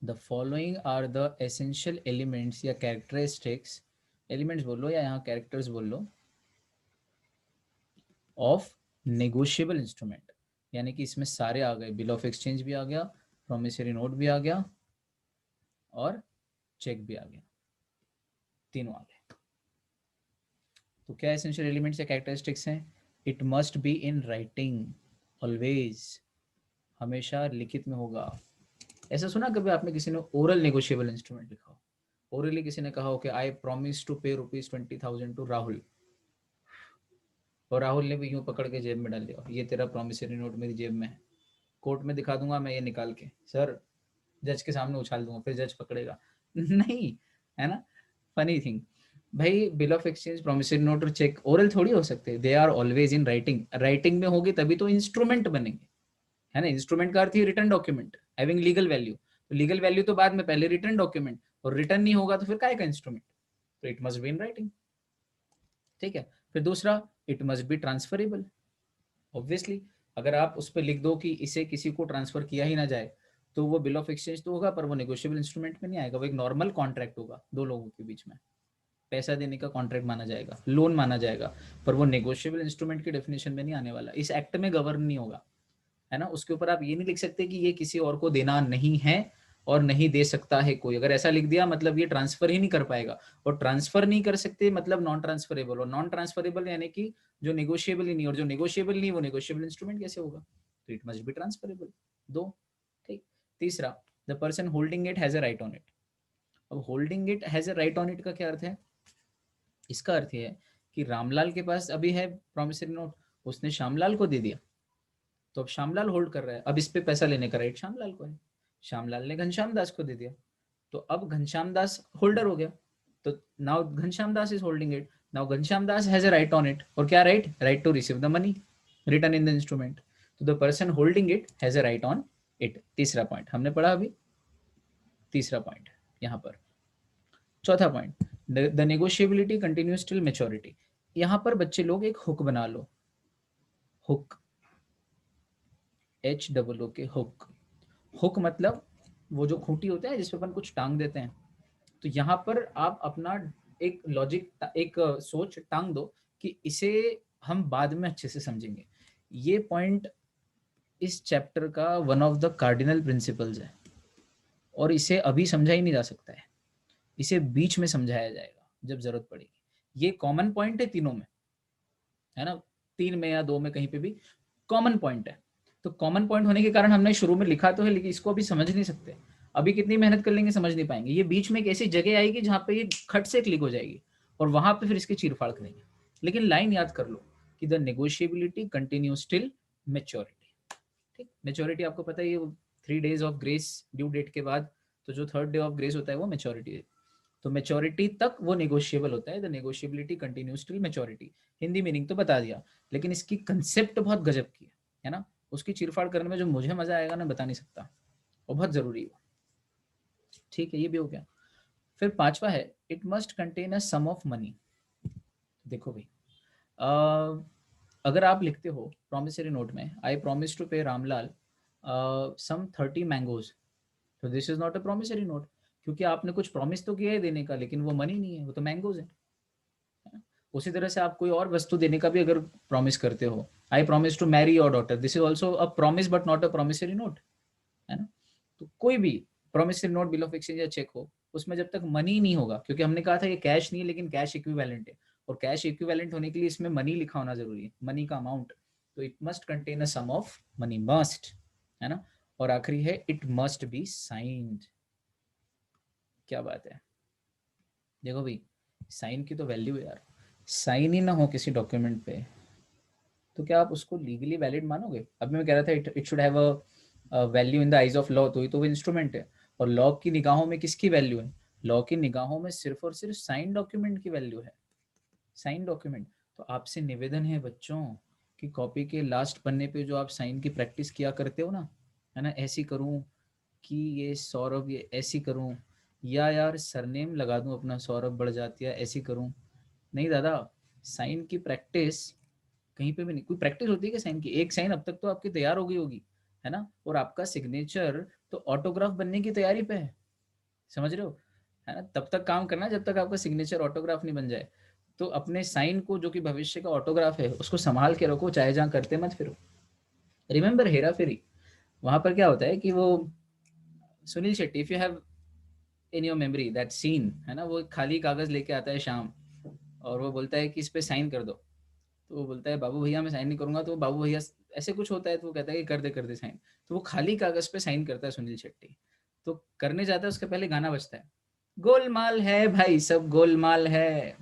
Speaker 1: the following are the essential elements या कैरेक्टरिस्टिक्स, एलिमेंट्स बोल लो या यहाँ कैरेक्टर्स बोल लो, ऑफ नेगोशिएबल इंस्ट्रूमेंट। यानी कि इसमें सारे आ गए, बिल ऑफ एक्सचेंज भी आ गया, प्रॉमिसरी नोट भी आ गया और चेक भी आ गया, तीनों आ गए। तो क्या एसेंशियल एलिमेंट्स या कैरेक्टरिस्टिक्स हैं? It must be in writing always, हमेशा लिखित में होगा। ऐसा सुना कभी आपने किसी ने ओरल नेगोशिएबल इंस्ट्रूमेंट लिखा हो? ओरली किसी ने कहा हो कि आई प्रॉमिस टू पे ₹20,000 टू राहुल, और राहुल ने भी यूं पकड़ के जेब में डाल दिया, ये तेरा प्रॉमिसरी नोट मेरी जेब में है, कोर्ट में दिखा दूंगा मैं ये निकाल के, सर जज के सामने उछाल दूंगा, फिर जज पकड़ेगा नहीं, है ना। फनी थिंग भाई, bill of exchange, promissory note और चेक ओरल थोड़ी हो सकते, they are always in writing. Writing में होगी तभी तो इंस्ट्रूमेंट बनेंगे, है ना। इंस्ट्रूमेंट का अर्थ ही written document, having legal value. तो लीगल वैल्यू तो बाद में, पहले रिटर्न डॉक्यूमेंट, और रिटर्न नहीं होगा तो फिर काय का इंस्ट्रूमेंट? तो it must be in writing, ठीक है। फिर दूसरा, it must be transferable. Obviously अगर आप उस पर लिख दो कि इसे किसी को ट्रांसफर किया ही ना जाए, तो वो बिल ऑफ एक्सचेंज तो होगा पर वो नेगोशिएबल इंस्ट्रूमेंट में नहीं आएगा, वो एक नॉर्मल कॉन्ट्रैक्ट होगा दो लोगों के बीच में, पैसा देने का कॉन्ट्रैक्ट माना जाएगा, लोन माना जाएगा, पर वो नेगोशिएबल इंस्ट्रूमेंट की डेफिनेशन में नहीं आने वाला, इस एक्ट में गवर्न नहीं होगा, है ना। उसके ऊपर आप ये नहीं लिख सकते कि ये किसी और को देना नहीं है और नहीं दे सकता है कोई। अगर ऐसा लिख दिया मतलब ये ट्रांसफर ही नहीं कर पाएगा, और ट्रांसफर नहीं कर सकते मतलब नॉन ट्रांसफरेबल, और नॉन ट्रांसफरेबल यानी कि जो नेगोशिएबल ही नहीं, और जो नेगोशिएबल नहीं वो नेगोशिएबल इंस्ट्रूमेंट कैसे होगा? तो इट मस्ट बी ट्रांसफरेबल। दो, ठीक। तीसरा, the person holding it has a right on it. अब holding it has a right on it का क्या अर्थ है? इसका अर्थ है कि रामलाल के पास अभी है प्रॉमिसरी नोट, उसने श्यामलाल को दे दिया, तो अब श्यामलाल होल्ड कर रहा है, अब इस पे पैसा लेने का राइट श्यामलाल को है। श्यामलाल ने घनश्याम दास को दे दिया, तो अब घनश्याम दास होल्डर हो गया, तो now Ghanshyam Das is holding it, now Ghanshyam Das has a right on it. और क्या right? Right to receive the money written in the instrument. तो the person holding it has a right on it. तीसरा पॉइंट हमने पढ़ा अभी, तीसरा पॉइंट यहाँ पर। चौथा point, the negotiability continues till maturity. यहाँ पर बच्चे लोग एक हुक बना लो, हुक, HOOK के हुक। हुक मतलब वो जो खूंटी होता है जिस पे अपन कुछ टांग देते हैं। तो यहाँ पर आप अपना एक लॉजिक, एक सोच टांग दो कि इसे हम बाद में अच्छे से समझेंगे। ये पॉइंट इस चैप्टर का one of the cardinal principles है, और इसे अभी समझा ही नहीं जा सकता है, इसे बीच में समझाया जाएगा जब जरूरत पड़ेगी। ये कॉमन पॉइंट है तीनों में, है ना, 3 में या 2 में कहीं पे भी कॉमन पॉइंट है। तो कॉमन पॉइंट होने के कारण हमने शुरू में लिखा तो है, लेकिन इसको अभी समझ नहीं सकते, अभी कितनी मेहनत कर लेंगे समझ नहीं पाएंगे। ये बीच में एक ऐसी जगह आएगी जहाँ पे ये खट से क्लिक हो जाएगी और वहां पे फिर इसकी चीरफाड़ करेंगे। लेकिन लाइन याद कर लो कि the negotiability continues till maturity. ठीक, मेच्योरिटी आपको पता है, ये 3 days of grace due date के बाद, तो जो 3rd डे ऑफ ग्रेस होता है वो मेच्योरिटी है। तो मेच्योरिटी तक वो नेगोशिएबल होता है, the negotiability continues till maturity. Hindi meaning तो बता दिया, लेकिन इसकी कंसेप्ट बहुत गजब की है ना, उसकी चीरफाड़ करने में जो मुझे मजा आएगा ना बता नहीं सकता, वो बहुत जरूरी है। ठीक है, ये भी हो गया। फिर 5वां है, it must contain a sum of money. देखो भाई, अगर आप लिखते हो प्रॉमिसरी नोट में, आई प्रॉमिस टू पे रामलाल सम 30 मैंगोज, तो this is not a promissory note, क्योंकि आपने कुछ प्रॉमिस तो किया है देने का, लेकिन वो मनी नहीं है, वो तो मैंगोज है। उसी तरह से आप कोई और वस्तु देने का भी अगर प्रॉमिस करते हो, I promise to marry your daughter, this is also a promise but not a promissory note, है ना। तो कोई भी promissory note, bill of exchange या चेक हो, उसमें जब तक मनी नहीं होगा, क्योंकि हमने कहा था ये कैश नहीं है लेकिन कैश इक्विवेलेंट है, और कैश इक्विवेलेंट होने के लिए इसमें मनी लिखा होना जरूरी है, मनी का अमाउंट। तो it must contain a sum of money, must, है ना। और आखिरी है, इट मस्ट बी साइंड। क्या बात है, देखो भाई, साइन की तो वैल्यू है यार, साइन ही ना हो किसी डॉक्यूमेंट पे तो क्या आप उसको लीगली वैलिड मानोगे? अब मैं कह रहा था it should have a value in the eyes of law, तो ये तो वो इंस्ट्रूमेंट है, और लॉ की निगाहों में किसकी वैल्यू है? लॉ की निगाहों में सिर्फ और सिर्फ साइन डॉक्यूमेंट की वैल्यू है, साइन डॉक्यूमेंट। तो आपसे निवेदन है बच्चों कि कॉपी के लास्ट पन्ने पे जो आप साइन की प्रैक्टिस किया करते हो ना, है ना, ऐसी करूं कि ये सौरभ, ये ऐसी करूं, या यार सरनेम लगा दूं अपना सौरभ बढ़ जाती है, ऐसी करूं, नहीं दादा, साइन की प्रैक्टिस कहीं पे भी नहीं। कोई प्रैक्टिस होती है कि साइन की? एक साइन अब तक तो आपकी तैयार हो गई होगी, है ना, और आपका सिग्नेचर तो ऑटोग्राफ बनने की तैयारी पे है, समझ रहे हो, है ना। तब तक काम करना जब तक आपका सिग्नेचर ऑटोग्राफ नहीं बन जाए। तो अपने साइन को, जो कि भविष्य का ऑटोग्राफ है, उसको संभाल के रखो, चाहे जहाँ करते मत फिरो। रिमेंबर हेरा फेरी, वहां पर क्या होता है कि वो Sunil Shetty, if you have in your memory that scene, है ना, वो खाली कागज लेके आता है शाम, और वो बोलता है कि इस पे साइन कर दो। तो वो बोलता है बाबू भैया मैं साइन नहीं करूंगा, तो बाबू भैया ऐसे कुछ होता है, तो वो कहता है कि कर दे साइन। तो वो खाली कागज पे साइन करता है सुनील शेट्टी, तो करने जाता है, उसके पहले गाना बजता है, गोलमाल है भाई सब गोलमाल है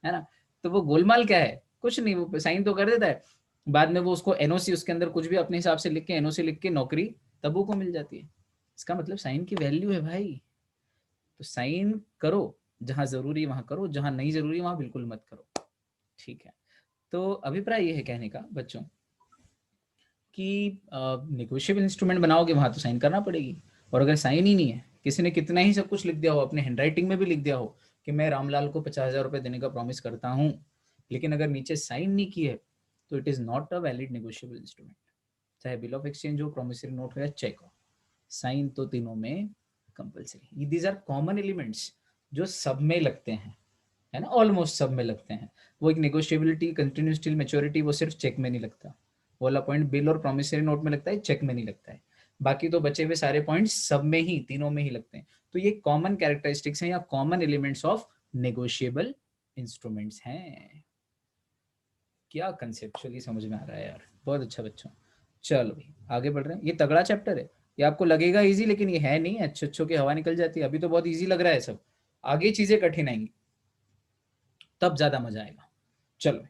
Speaker 1: ना। तो वो गोलमाल क्या है, कुछ नहीं, वो साइन तो कर देता है, बाद में वो उसको एनओसी, उसके अंदर कुछ भी अपने हिसाब से लिख के एनओसी लिख के नौकरी तब्बू को मिल जाती है। इसका मतलब साइन की वैल्यू है भाई। तो साइन करो, जहां जरूरी वहां करो, जहां नहीं जरूरी वहां बिल्कुल मत करो। ठीक है, तो अभिप्राय ये है कहने का बच्चों कि निगोशिएबल इंस्ट्रूमेंट बनाओगे वहां तो साइन करना पड़ेगी, और अगर साइन ही नहीं है, किसी ने कितना ही सब कुछ लिख दिया हो, अपने हैंडराइटिंग में भी लिख दिया हो कि मैं रामलाल को 50,000 रुपये देने का प्रॉमिस करता हूँ, लेकिन अगर नीचे साइन नहीं की है, तो it is not a valid negotiable instrument. चाहे बिल ऑफ एक्सचेंज हो, प्रोमिसरी नोट हो या चेक हो, साइन तो तीनों में compulsory. These are common elements जो सब में लगते हैं, है ना, ऑलमोस्ट सब में लगते हैं। वो एक नेगोशिएबिलिटी, कंटिन्यूस टिल मैच्योरिटी, वो सिर्फ चेक में नहीं लगता, वो वाला पॉइंट बिल और प्रोमिसरी नोट में लगता है, चेक में नहीं लगता है। बाकी तो बचे हुए सारे पॉइंट्स सब में ही, तीनों में ही लगते हैं। तो ये कॉमन कैरेक्टरिस्टिक्स हैं या common elements of negotiable instruments हैं। क्या कंसेप्चुअली समझ में आ रहा है यार? बहुत अच्छा बच्चों। चलो भाई आगे बढ़ रहे हैं। ये तगड़ा चैप्टर है, ये आपको लगेगा इजी, लेकिन ये है नहीं, अच्छे अच्छों की हवा निकल जाती है। अभी तो बहुत इजी लग रहा है सब, आगे चीजें कठिन आएंगी, तब ज्यादा मजा आएगा। चलो,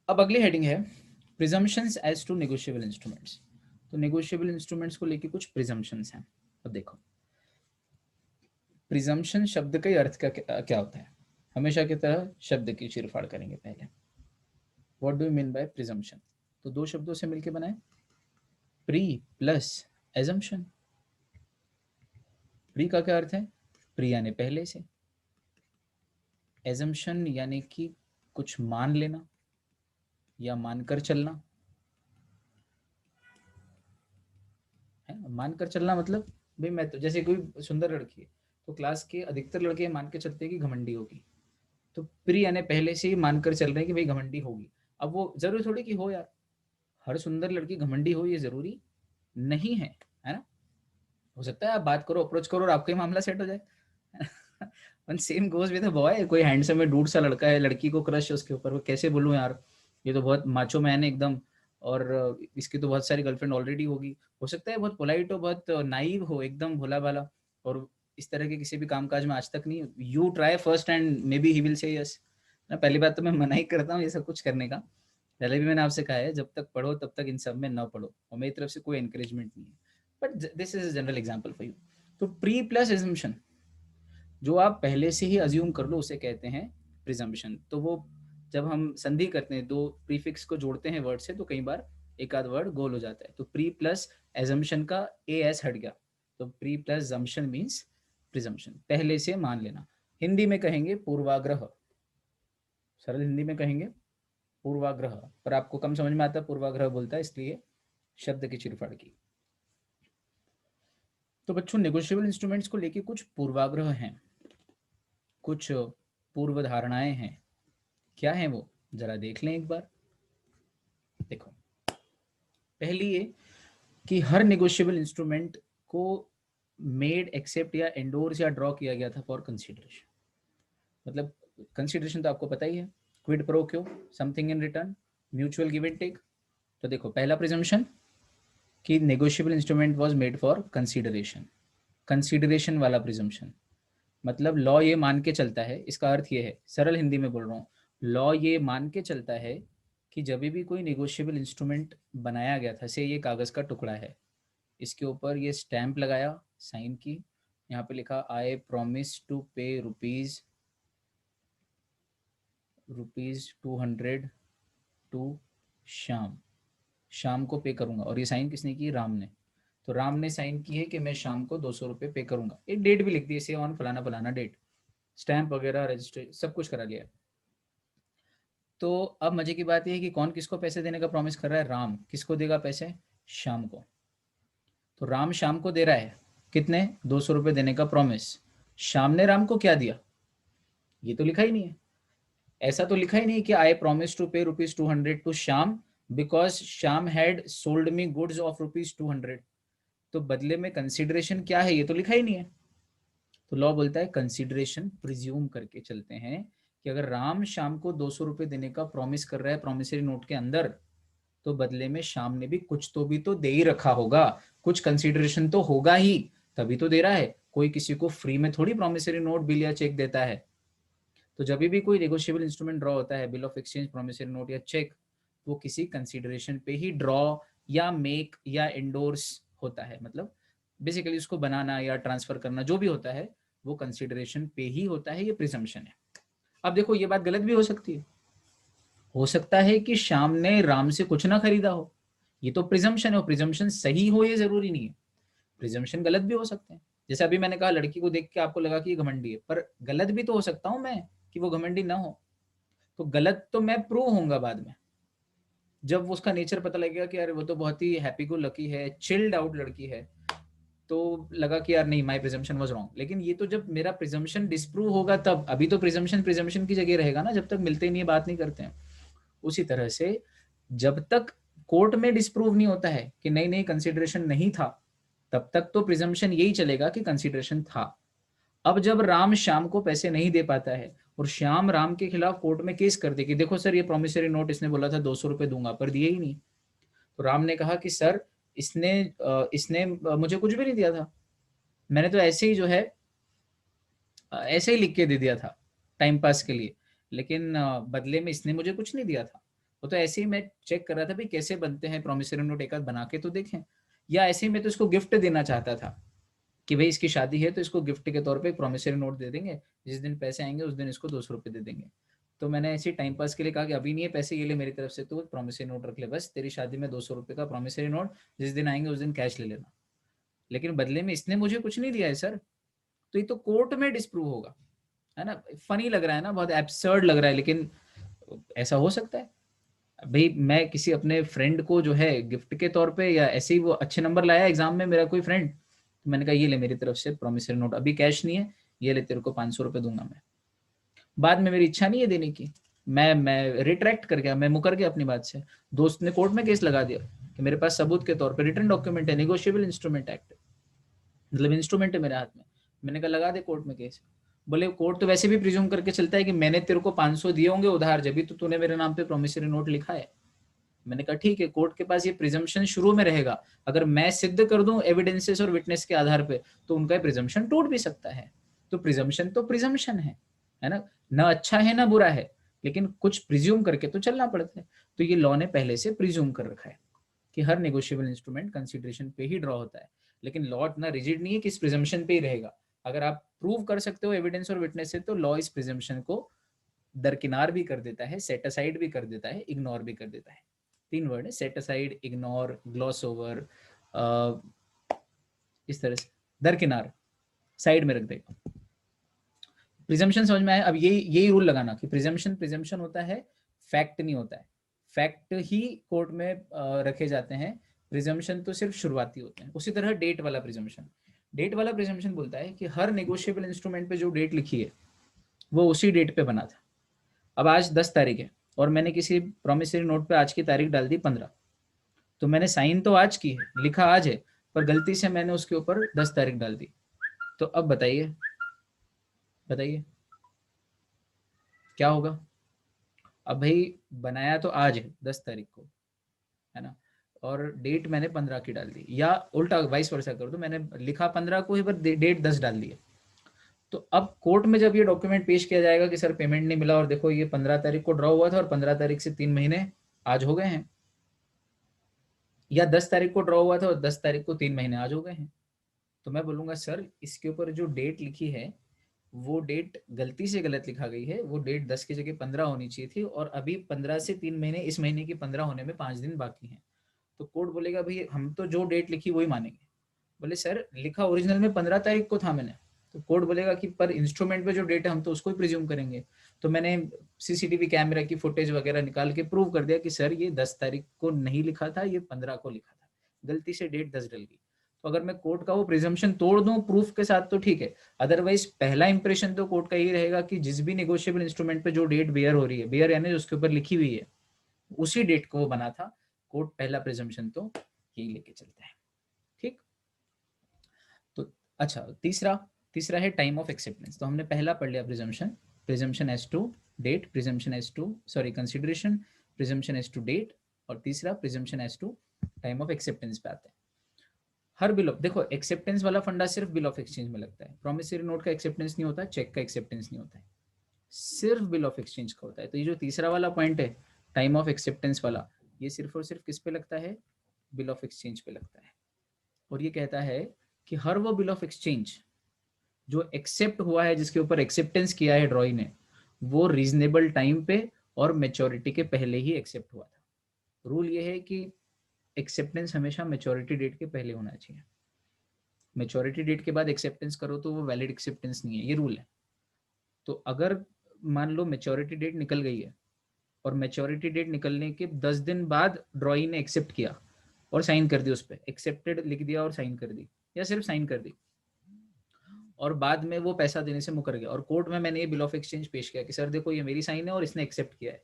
Speaker 1: अब अगली हेडिंग है presumptions as to negotiable instruments. तो नेगोशिएबल इंस्ट्रूमेंट्स को लेके कुछ प्रिजम्पशंस हैं। अब देखो, प्रिजम्पशन शब्द का अर्थ का क्या होता है? हमेशा की तरह शब्द की चीरफाड़ करेंगे पहले। What do you mean by presumption? तो दो शब्दों से मिलकर बनाए, प्री प्लस एजम्पशन। प्री का क्या अर्थ है? प्री यानी पहले से, एजम्पशन यानी कि कुछ मान लेना या मानकर चलना, है। मानकर चलना मतलब, भाई मैं तो, जैसे कोई सुंदर लड़की है तो क्लास के अधिकतर लड़के मान के चलते हैं कि घमंडी होगी, तो प्री यानी पहले से ही मानकर चल रहे हैं कि भाई घमंडी होगी। अब वो जरूरी थोड़ी कि हो यार, हर सुंदर लड़की घमंडी हो ये जरूरी नहीं है, है ना। हो सकता है आप बात करो, अप्रोच करो और आपका ही मामला सेट हो जाए one same goes with a boy, कोई हैंडसम है, डूड सा लड़का है, लड़की को क्रश है उसके ऊपर, वो कैसे बोलूं यार, ये तो बहुत माचो मैन है एकदम, और इसकी तो बहुत सारी गर्लफ्रेंड ऑलरेडी होगी। हो सकता है बहुत पोलाइट हो, बहुत नाइव हो, एकदम भोला भाला, और इस तरह के किसी भी कामकाज में आज तक नहीं। You try first and may be he will say yes. पहली बात तो मैं मना ही करता हूँ ये सब कुछ करने का, पहले भी मैंने आपसे कहा है जब तक पढ़ो तब तक इन सब में न पढ़ो, और मेरी तरफ से कोई एनकरेजमेंट नहीं है, but this is a general example for you. तो प्री प्लस एजम्पशन, जो आप पहले से ही अज्यूम कर लो उसे कहते हैं प्रिजम्पशन। तो वो जब हम संधि करते हैं, दो प्रीफिक्स को जोड़ते हैं वर्ड से, तो कई बार एक आध वर्ड गोल हो जाता है। तो प्री प्लस एजम्पशन का ए एस हट गया, तो प्री प्लस जम्पशन मीन्स प्रिजम्पशन, पहले से मान लेना। हिंदी में कहेंगे पूर्वाग्रह, सरल हिंदी में कहेंगे पूर्वाग्रह, पर आपको कम समझ में आता है पूर्वाग्रह बोलता है, इसलिए शब्द की चिरफाड़ की। तो बच्चों नेगोशिएबल इंस्ट्रूमेंट्स को लेके कुछ पूर्वाग्रह हैं, कुछ पूर्व धारणाएं हैं। क्या है वो, जरा देख लें एक बार। देखो, पहली ये कि हर नेगोशिएबल इंस्ट्रूमेंट को मेड, एक्सेप्ट या एंडोर्स या ड्रॉ किया गया था फॉर कंसीडरेशन। मतलब कंसीडरेशन तो आपको पता ही है, quid pro quo, something in return, mutual give and take. तो देखो, पहला प्रिजम्पशन कि negotiable instrument was made for consideration, consideration वाला प्रिजम्पशन, मतलब लॉ ये मान के चलता है, इसका अर्थ ये है, सरल हिंदी में बोल रहा हूँ, लॉ ये मान के चलता है कि जब भी कोई नेगोशिएबल इंस्ट्रूमेंट बनाया गया था, से ये कागज का टुकड़ा है, इसके ऊपर ये स्टैंप लगाया, साइन की, यहाँ पे लिखा I promise to pay rupees 200 to Shyam, शाम को पे करूंगा, और ये साइन किसने की, राम ने। तो राम ने साइन की है कि मैं शाम को 200 रुपये पे करूंगा, एक डेट भी लिख दी इसे, ऑन फलाना फलाना डेट, स्टैंप वगैरह रजिस्टर सब कुछ करा लिया। तो अब मजे की बात यह है कि कौन किसको पैसे देने का प्रॉमिस कर रहा है, राम। किसको देगा पैसे, शाम को। तो राम शाम को दे रहा है कितने, 200 रुपये देने का प्रॉमिस। शाम ने राम को क्या दिया, ये तो लिखा ही नहीं है, ऐसा तो लिखा ही नहीं कि I promise to pay rupees 200 to Shyam because Shyam had sold me goods of rupees 200। तो बदले में कंसिडरेशन क्या है, ये तो लिखा ही नहीं है। तो लॉ बोलता है कंसिडरेशन प्रिज्यूम करके चलते हैं कि अगर राम शाम को 200 रुपये देने का प्रॉमिस कर रहा है प्रॉमिसरी नोट के अंदर, तो बदले में शाम ने भी कुछ तो भी तो दे ही रखा होगा, कुछ कंसिडरेशन तो होगा ही, तभी तो दे रहा है। कोई किसी को फ्री में थोड़ी प्रॉमिसरी नोट, बिल या चेक देता है। तो जब भी कोई नेगोशिएबल इंस्ट्रूमेंट ड्रॉ होता है, bill of exchange, promissory note या चेक, वो किसी कंसिडरेशन पे ही ड्रॉ या मेक या एंडोर्स होता है। मतलब बेसिकली उसको बनाना या ट्रांसफर करना जो भी होता है वो कंसिडरेशन पे ही होता है, ये प्रिजम्पशन है। अब देखो, ये बात गलत भी हो सकती है, हो सकता है कि श्याम ने राम से कुछ ना खरीदा हो, ये तो प्रिजम्पशन है, प्रिजम्पशन सही हो ये जरूरी नहीं है, प्रिजम्पशन गलत भी हो सकते हैं। जैसे अभी मैंने कहा लड़की को देख के आपको लगा कि ये घमंडी है, पर गलत भी तो हो सकता हूं मैं कि वो घमंडी ना हो। तो गलत तो मैं प्रूव होऊंगा बाद में, जब उसका नेचर पता लगेगा कि यार वो तो बहुत ही हैप्पी गो लकी है, चिल्ड आउट लड़की है, तो लगा कि यार नहीं, माय प्रिजम्पशन वाज रॉन्ग। लेकिन ये तो जब मेरा प्रिजम्पशन डिस्प्रूव होगा तब, अभी तो प्रिजम्पशन प्रिजम्पशन की जगह रहेगा ना, जब तक मिलते नहीं है, बात नहीं करते हैं। उसी तरह से जब तक कोर्ट में डिस्प्रूव नहीं होता है कि नहीं नहीं कंसिडरेशन नहीं था, तब तक तो प्रिजम्पशन यही चलेगा कि कंसिडरेशन था। अब जब राम श्याम को पैसे नहीं दे पाता है और श्याम राम के खिलाफ कोर्ट में केस कर दे कि देखो सर ये प्रॉमिसरी नोट इसने बोला था 200 रुपए दूंगा, पर दिए ही नहीं, तो राम ने कहा कि सर इसने इसने मुझे कुछ भी नहीं दिया था, मैंने तो ऐसे ही जो है ऐसे ही लिख के दे दिया था टाइम पास के लिए, लेकिन बदले में इसने मुझे कुछ नहीं दिया था। वो तो ऐसे ही मैं चेक कर रहा था भाई कैसे बनते हैं प्रॉमिसरी नोट, एक आध बना के तो देखें, या ऐसे ही मैं तो इसको गिफ्ट देना चाहता था कि भाई इसकी शादी है तो इसको गिफ्ट के तौर पे एक प्रॉमिसरी नोट दे देंगे, जिस दिन पैसे आएंगे उस दिन इसको 200 रुपये दे देंगे। तो मैंने ऐसे टाइम पास के लिए कहा कि अभी नहीं है पैसे, ये ले मेरी तरफ से, तो प्रॉमिसरी नोट रख ले, बस तेरी शादी में 200 रुपये का प्रॉमिसरी नोट, जिस दिन आएंगे उस दिन कैश ले लेना। लेकिन बदले में इसने मुझे कुछ नहीं दिया है सर, तो ये तो कोर्ट में डिस्प्रूव होगा, है ना। फनी लग रहा है ना, बहुत एब्सर्ड लग रहा है, लेकिन ऐसा हो सकता है। भाई मैं किसी अपने फ्रेंड को जो है गिफ्ट के तौर पे, या ऐसे ही वो अच्छे नंबर लाया एग्जाम में मेरा कोई फ्रेंड, तो मैंने कहा ये ले मेरी तरफ से प्रॉमिसरी नोट, अभी कैश नहीं है, ये ले तेरे को 500 रुपये दूंगा मैं। बाद में मेरी इच्छा नहीं है देने की, मैं रिट्रैक्ट कर गया, मैं मुकर गया अपनी बात से, दोस्त ने कोर्ट में केस लगा दिया कि मेरे पास सबूत के तौर पे रिटर्न डॉक्यूमेंट है, नेगोशिएबल इंस्ट्रूमेंट एक्ट, मतलब इंस्ट्रूमेंट है मेरे हाथ में। मैंने कहा लगा दे कोर्ट में केस। बोले कोर्ट तो वैसे भी प्रिज्यूम करके चलता है कि मैंने तेरे को 500 दिए होंगे उधार, जब भी तो तूने मेरे नाम पे प्रोमिसरी नोट लिखा है। मैंने कहा ठीक है, कोर्ट के पास ये प्रिजम्पशन शुरू में रहेगा, अगर मैं सिद्ध कर दूं एविडेंसेस और विटनेस के आधार पे तो उनका प्रिजम्पशन टूट भी सकता है। तो प्रिजम्पशन है ना, ना अच्छा है ना बुरा है, लेकिन कुछ प्रिज्यूम करके तो चलना पड़ता है। तो ये लॉ ने पहले से प्रिज्यूम कर रखा है कि हर नेगोशिएबल इंस्ट्रूमेंट कंसिडरेशन पे ही ड्रॉ होता है, लेकिन लॉ इतना रिजिड नहीं है कि इस प्रिजम्पशन पे ही रहेगा। अगर आप प्रूव कर सकते हो एविडेंस और विटनेस से, तो लॉ इस प्रिजम्पशन को दरकिनार भी कर देता है, सेट असाइड भी कर देता है, इग्नोर भी कर देता है। 3 वर्ड है, set aside, ignore, gloss over, इस तरह से दरकिनार, साइड में रख देगा। प्रिजम्पशन समझ में आया? अब यही रूल लगाना कि प्रिजम्पशन होता है, फैक्ट नहीं होता है। फैक्ट ही कोर्ट में रखे जाते हैं, प्रिजम्पशन तो सिर्फ शुरुआती होते हैं। उसी तरह डेट वाला प्रिजम्पशन बोलता है कि हर नेगोशिएबल इंस्ट्रूमेंट पे जो डेट लिखी है वो उसी डेट पे बना था। अब आज 10 तारीख है और मैंने किसी प्रोमिसरी नोट पे आज की तारीख डाल दी 15, तो मैंने साइन तो आज की है, लिखा आज है, पर गलती से मैंने उसके ऊपर 10 तारीख डाल दी। तो अब बताइए क्या होगा? अब भाई बनाया तो आज है 10 तारीख को, है ना, और डेट मैंने 15 की डाल दी, या उल्टा वाइस वर्सा कर दो, मैंने लिखा 15 को ही पर डेट 10 डाल दी है। तो अब कोर्ट में जब ये डॉक्यूमेंट पेश किया जाएगा कि सर पेमेंट नहीं मिला और देखो ये 15 तारीख को ड्रॉ हुआ था और 15 तारीख से 3 महीने आज हो गए हैं, या 10 तारीख को ड्रॉ हुआ था और 10 तारीख को 3 महीने आज हो गए हैं, तो मैं बोलूंगा सर इसके ऊपर जो डेट लिखी है वो डेट गलती से गलत लिखा गई है, वो डेट 10 की जगह 15 होनी चाहिए थी, और अभी 15 से 3 महीने, इस महीने की 15 होने में 5 दिन बाकी हैं। तो कोर्ट बोलेगा भाई हम तो जो डेट लिखी वही मानेंगे। बोले सर लिखा ओरिजिनल में 15 तारीख को था मैंने, तो कोर्ट बोलेगा कि पर इंस्ट्रूमेंट पे जो डेट है हम तो उसको ही प्रिज्यूम करेंगे। तो मैंने सीसीटीवी कैमरा की फुटेज वगैरह निकाल के प्रूव कर दिया कि सर ये 10 तारीख को नहीं लिखा था, ये 15 को लिखा था, गलती से डेट 10 डल गई। तो अगर मैं कोर्ट का वो प्रिजम्पशन तोड़ दूं प्रूफ के साथ तो ठीक है, अदरवाइज पहला इंप्रेशन तो कोर्ट का ये रहेगा कि जिस भी नेगोशिएबल इंस्ट्रूमेंट पे जो डेट बेयर हो रही है, बेयर यानी उसके ऊपर लिखी हुई है, उसी डेट को वो बना था। कोर्ट पहला प्रिजम्पशन तो यही लेके चलता है। ठीक, तो अच्छा तीसरा है टाइम ऑफ एक्सेप्टेंस। तो हमने पहला पढ़ लिया presumption as to date, consideration, presumption as to date, और तीसरा presumption as to time of acceptance पे आते हैं। हर बिल ऑफ, देखो एक्सेप्टेंस वाला फंडा सिर्फ बिल ऑफ एक्सचेंज में लगता है, प्रोमिसरी नोट का एक्सेप्टेंस नहीं होता, चेक का एक्सेप्टेंस नहीं होता है, सिर्फ बिल ऑफ एक्सचेंज का होता है। तो ये जो तीसरा वाला पॉइंट है टाइम ऑफ एक्सेप्टेंस वाला, ये सिर्फ और सिर्फ किस पे लगता है? बिल ऑफ एक्सचेंज पे लगता है। और ये कहता है कि हर वो बिल ऑफ एक्सचेंज जो एक्सेप्ट हुआ है, जिसके ऊपर एक्सेप्टेंस किया है ड्रॉई ने, वो रीजनेबल टाइम पे और मेच्योरिटी के पहले ही एक्सेप्ट हुआ था। रूल ये है कि एक्सेप्टेंस हमेशा मेच्योरिटी डेट के पहले होना चाहिए, मेच्योरिटी डेट के बाद एक्सेप्टेंस करो तो वो वैलिड एक्सेप्टेंस नहीं है, ये रूल है। तो अगर मान लो मेच्योरिटी डेट निकल गई है और मेच्योरिटी डेट निकलने के 10 दिन बाद ड्रॉई ने एक्सेप्ट किया और साइन कर दी, उस पर एक्सेप्टेड लिख दिया और साइन कर दी, या सिर्फ साइन कर दी, और बाद में वो पैसा देने से मुकर गया और कोर्ट में मैंने ये बिल ऑफ एक्सचेंज पेश किया कि सर देखो ये मेरी साइन है और इसने एक्सेप्ट किया है,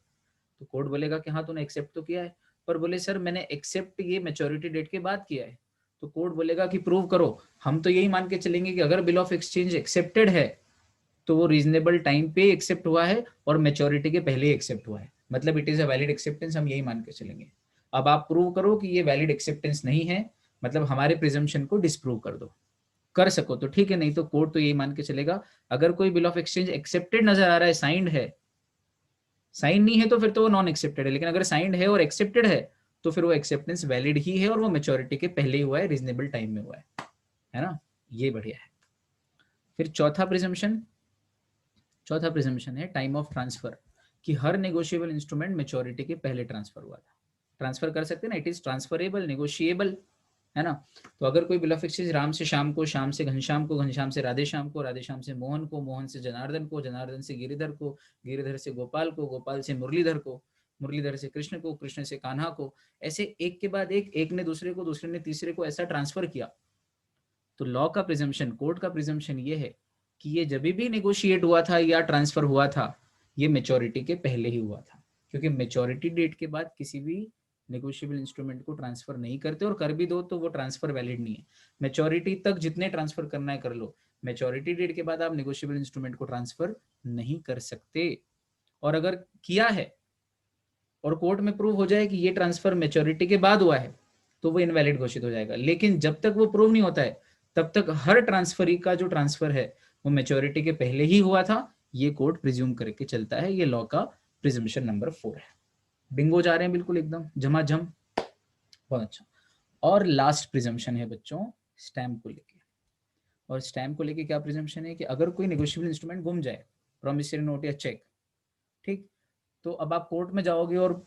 Speaker 1: तो कोर्ट बोलेगा कि हाँ तूने एक्सेप्ट तो किया है, पर बोले सर मैंने एक्सेप्ट ये मेच्योरिटी डेट के बाद किया है, तो कोर्ट बोलेगा कि प्रूव करो। हम तो यही मान के चलेंगे कि अगर बिल ऑफ एक्सचेंज एक्सेप्टेड है तो वो रीजनेबल टाइम पे एक्सेप्ट हुआ है और मेच्योरिटी के पहले ही एक्सेप्ट हुआ है, मतलब it is a valid acceptance, हम यही मान के चलेंगे। अब आप प्रूव करो कि ये वैलिड एक्सेप्टेंस नहीं है, मतलब हमारे प्रिजम्पशन को डिस्प्रूव कर दो, कर सको तो ठीक है, नहीं तो कोर्ट तो यही मान के चलेगा अगर कोई बिल ऑफ एक्सचेंज एक्सेप्टेड नजर आ रहा है, साइंड है, साइन नहीं है तो फिर तो वो नॉन एक्सेप्टेड है, लेकिन अगर साइंड है और एक्सेप्टेड है तो फिर वो एक्सेप्टेंस वैलिड ही है और वो मेच्योरिटी के पहले ही हुआ है, रीजनेबल टाइम में हुआ है ना, ये बढ़िया है। फिर चौथा प्रिजम्पशन है टाइम ऑफ ट्रांसफर, कि हर नेगोशिएबल इंस्ट्रूमेंट मेच्योरिटी के पहले ट्रांसफर हुआ था, ट्रांसफर कर सकते हैं ना, इट इज ट्रांसफरेबल, नेगोशिएबल, है ना। तो अगर कोई बिल ऑफ एक्सचेंज राम से श्याम को, श्याम से घनश्याम को, घनश्याम से राधेश्याम को, राधेश्याम से मोहन को, मोहन से जनार्दन को, जनार्दन से गिरिधर को, गिरिधर से गोपाल को, गोपाल से मुरलीधर को, मुरलीधर से कृष्ण को, कृष्ण से कान्हा को, ऐसे एक के बाद एक ने दूसरे को, दूसरे ने तीसरे को, ऐसा ट्रांसफर किया, तो लॉ का प्रिजम्पशन, कोर्ट का प्रिजम्पशन ये है कि ये जब भी नेगोशिएट हुआ था या ट्रांसफर हुआ था, ये मेच्योरिटी के पहले ही हुआ था, क्योंकि मेच्योरिटी डेट के बाद किसी भी नेगोशिएबल इंस्ट्रूमेंट को ट्रांसफर नहीं करते, और कर भी दो तो वो ट्रांसफर वैलिड नहीं है। मेच्योरिटी तक जितने ट्रांसफर करना है कर लो, मैच्योरिटी डेट के बाद आप नेगोशिएबल इंस्ट्रूमेंट को ट्रांसफर नहीं कर सकते। और अगर किया है और कोर्ट में प्रूव हो जाए कि ये ट्रांसफर मैच्योरिटी के बाद हुआ है तो वो इनवैलिड घोषित हो जाएगा। लेकिन जब तक वो प्रूव नहीं होता है तब तक हर ट्रांसफरी का जो ट्रांसफर है वो मैच्योरिटी के पहले ही हुआ था, ये कोर्ट प्रिज्यूम करके चलता है। ये लॉ का प्रिजम्पशन नंबर 4 है। बिंगो जा रहे हैं बिल्कुल एकदम झमाझम, बहुत अच्छा। और लास्ट प्रिजम्पशन है बच्चों स्टैम्प को लेके। और स्टैम्प को लेके क्या प्रिजम्पशन है कि अगर कोई नेगोशिएबल इंस्ट्रूमेंट गुम जाए, प्रॉमिसरी नोट या चेक, ठीक, तो अब आप कोर्ट में जाओगे और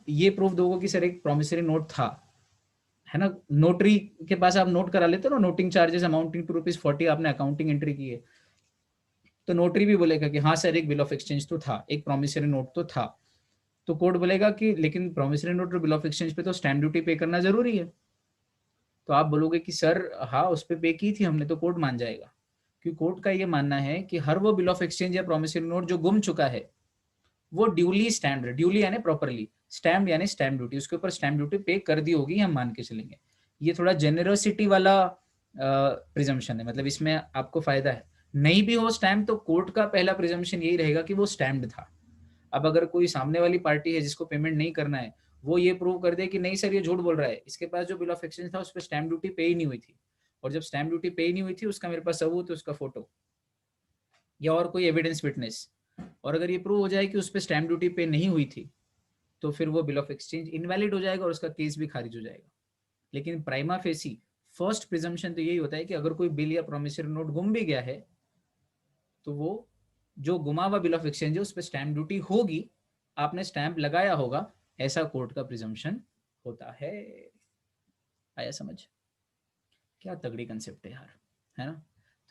Speaker 1: ये प्रूफ दोगे कि सर एक प्रॉमिसरी नोट था, है ना, नोटरी के पास आप नोट करा लेते हो ना, नोटिंग चार्जेस अमाउंटिंग टू ₹40, आपने अकाउंटिंग एंट्री की है, तो नोटरी भी बोलेगा कि हाँ सर एक बिल ऑफ एक्सचेंज तो था, एक प्रॉमिसरी नोट तो था। तो कोर्ट बोलेगा कि लेकिन प्रॉमिसरी नोट और बिल ऑफ एक्सचेंज पे तो स्टैम्प ड्यूटी पे करना जरूरी है। तो आप बोलोगे कि सर हाँ उस पर पे की थी हमने, तो कोर्ट मान जाएगा। क्योंकि कोर्ट का ये मानना है कि हर वो बिल ऑफ एक्सचेंज या प्रॉमिसरी नोट जो गुम चुका है वो ड्यूली स्टैम्प, ड्यूली यानी प्रॉपरली स्टैम्प यानी स्टैम्प ड्यूटी, उसके ऊपर स्टैम्प ड्यूटी पे कर दी होगी, हम मान के चलेंगे। ये थोड़ा जेनरसिटी वाला प्रिजम्पशन है, मतलब इसमें आपको फायदा है। नहीं भी हो स्टैम्प तो कोर्ट का पहला प्रिजम्पशन यही रहेगा कि वो स्टैम्प्ड था। अब अगर कोई सामने वाली पार्टी है जिसको पेमेंट नहीं करना है, वो ये प्रूव कर दे कि नहीं सर ये झूठ बोल रहा है, इसके पास जो बिल ऑफ एक्सचेंज था उस पर स्टैम्प ड्यूटी पे ही नहीं हुई थी, और जब स्टैम्प ड्यूटी पे ही नहीं हुई थी उसका मेरे पास सबूत है, उसका फोटो या और कोई एविडेंस विटनेस, और अगर ये प्रूव हो जाए कि उस पर स्टैम्प ड्यूटी पे नहीं हुई थी, तो फिर वो बिल ऑफ एक्सचेंज इनवैलिड हो जाएगा और उसका केस भी खारिज हो जाएगा। लेकिन प्राइमा फेसी फर्स्ट प्रिजम्पशन तो यही होता है कि अगर कोई बिल या प्रोमिसरी नोट गुम भी गया है तो वो जो गुमा हुआ बिल ऑफ एक्सचेंज है उस पर स्टैम्प ड्यूटी होगी, आपने स्टैम्प लगाया होगा, ऐसा कोर्ट का प्रिजम्पशन होता है। आया समझ? क्या तगड़ी कंसेप्ट है यार, है ना।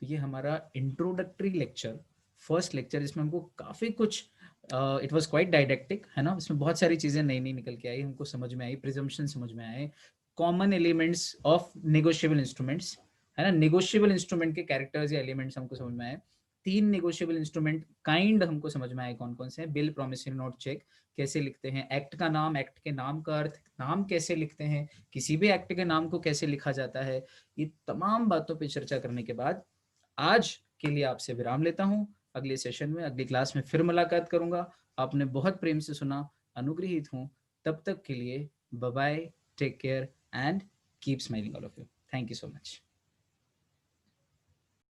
Speaker 1: तो ये हमारा इंट्रोडक्टरी लेक्चर, फर्स्ट लेक्चर, जिसमें हमको काफ़ी कुछ इट वाज क्वाइट डायडेक्टिक, है ना, इसमें बहुत सारी चीज़ें नई नई निकल के आई, हमको समझ में आई, प्रिजम्पशन समझ में आए, common elements of negotiable instruments, है ना, नेगोशिएबल इंस्ट्रूमेंट के कैरेक्टर्स या एलिमेंट्स हमको समझ में आए, 3 नेगोशिएबल इंस्ट्रूमेंट काइंड हमको समझ में आए कौन कौन से हैं, बिल, प्रॉमिसरी नोट, चेक कैसे लिखते हैं, एक्ट का नाम, एक्ट के नाम का अर्थ, नाम कैसे लिखते हैं, किसी भी एक्ट के नाम को कैसे लिखा जाता है, ये तमाम बातों पे चर्चा करने के बाद आज के लिए आपसे विराम लेता हूं। अगले सेशन में, अगली क्लास में फिर मुलाकात करूंगा। आपने बहुत प्रेम से सुना, अनुग्रहित हूं। तब तक के लिए bye bye, take care and keep smiling all of you. Thank you so much.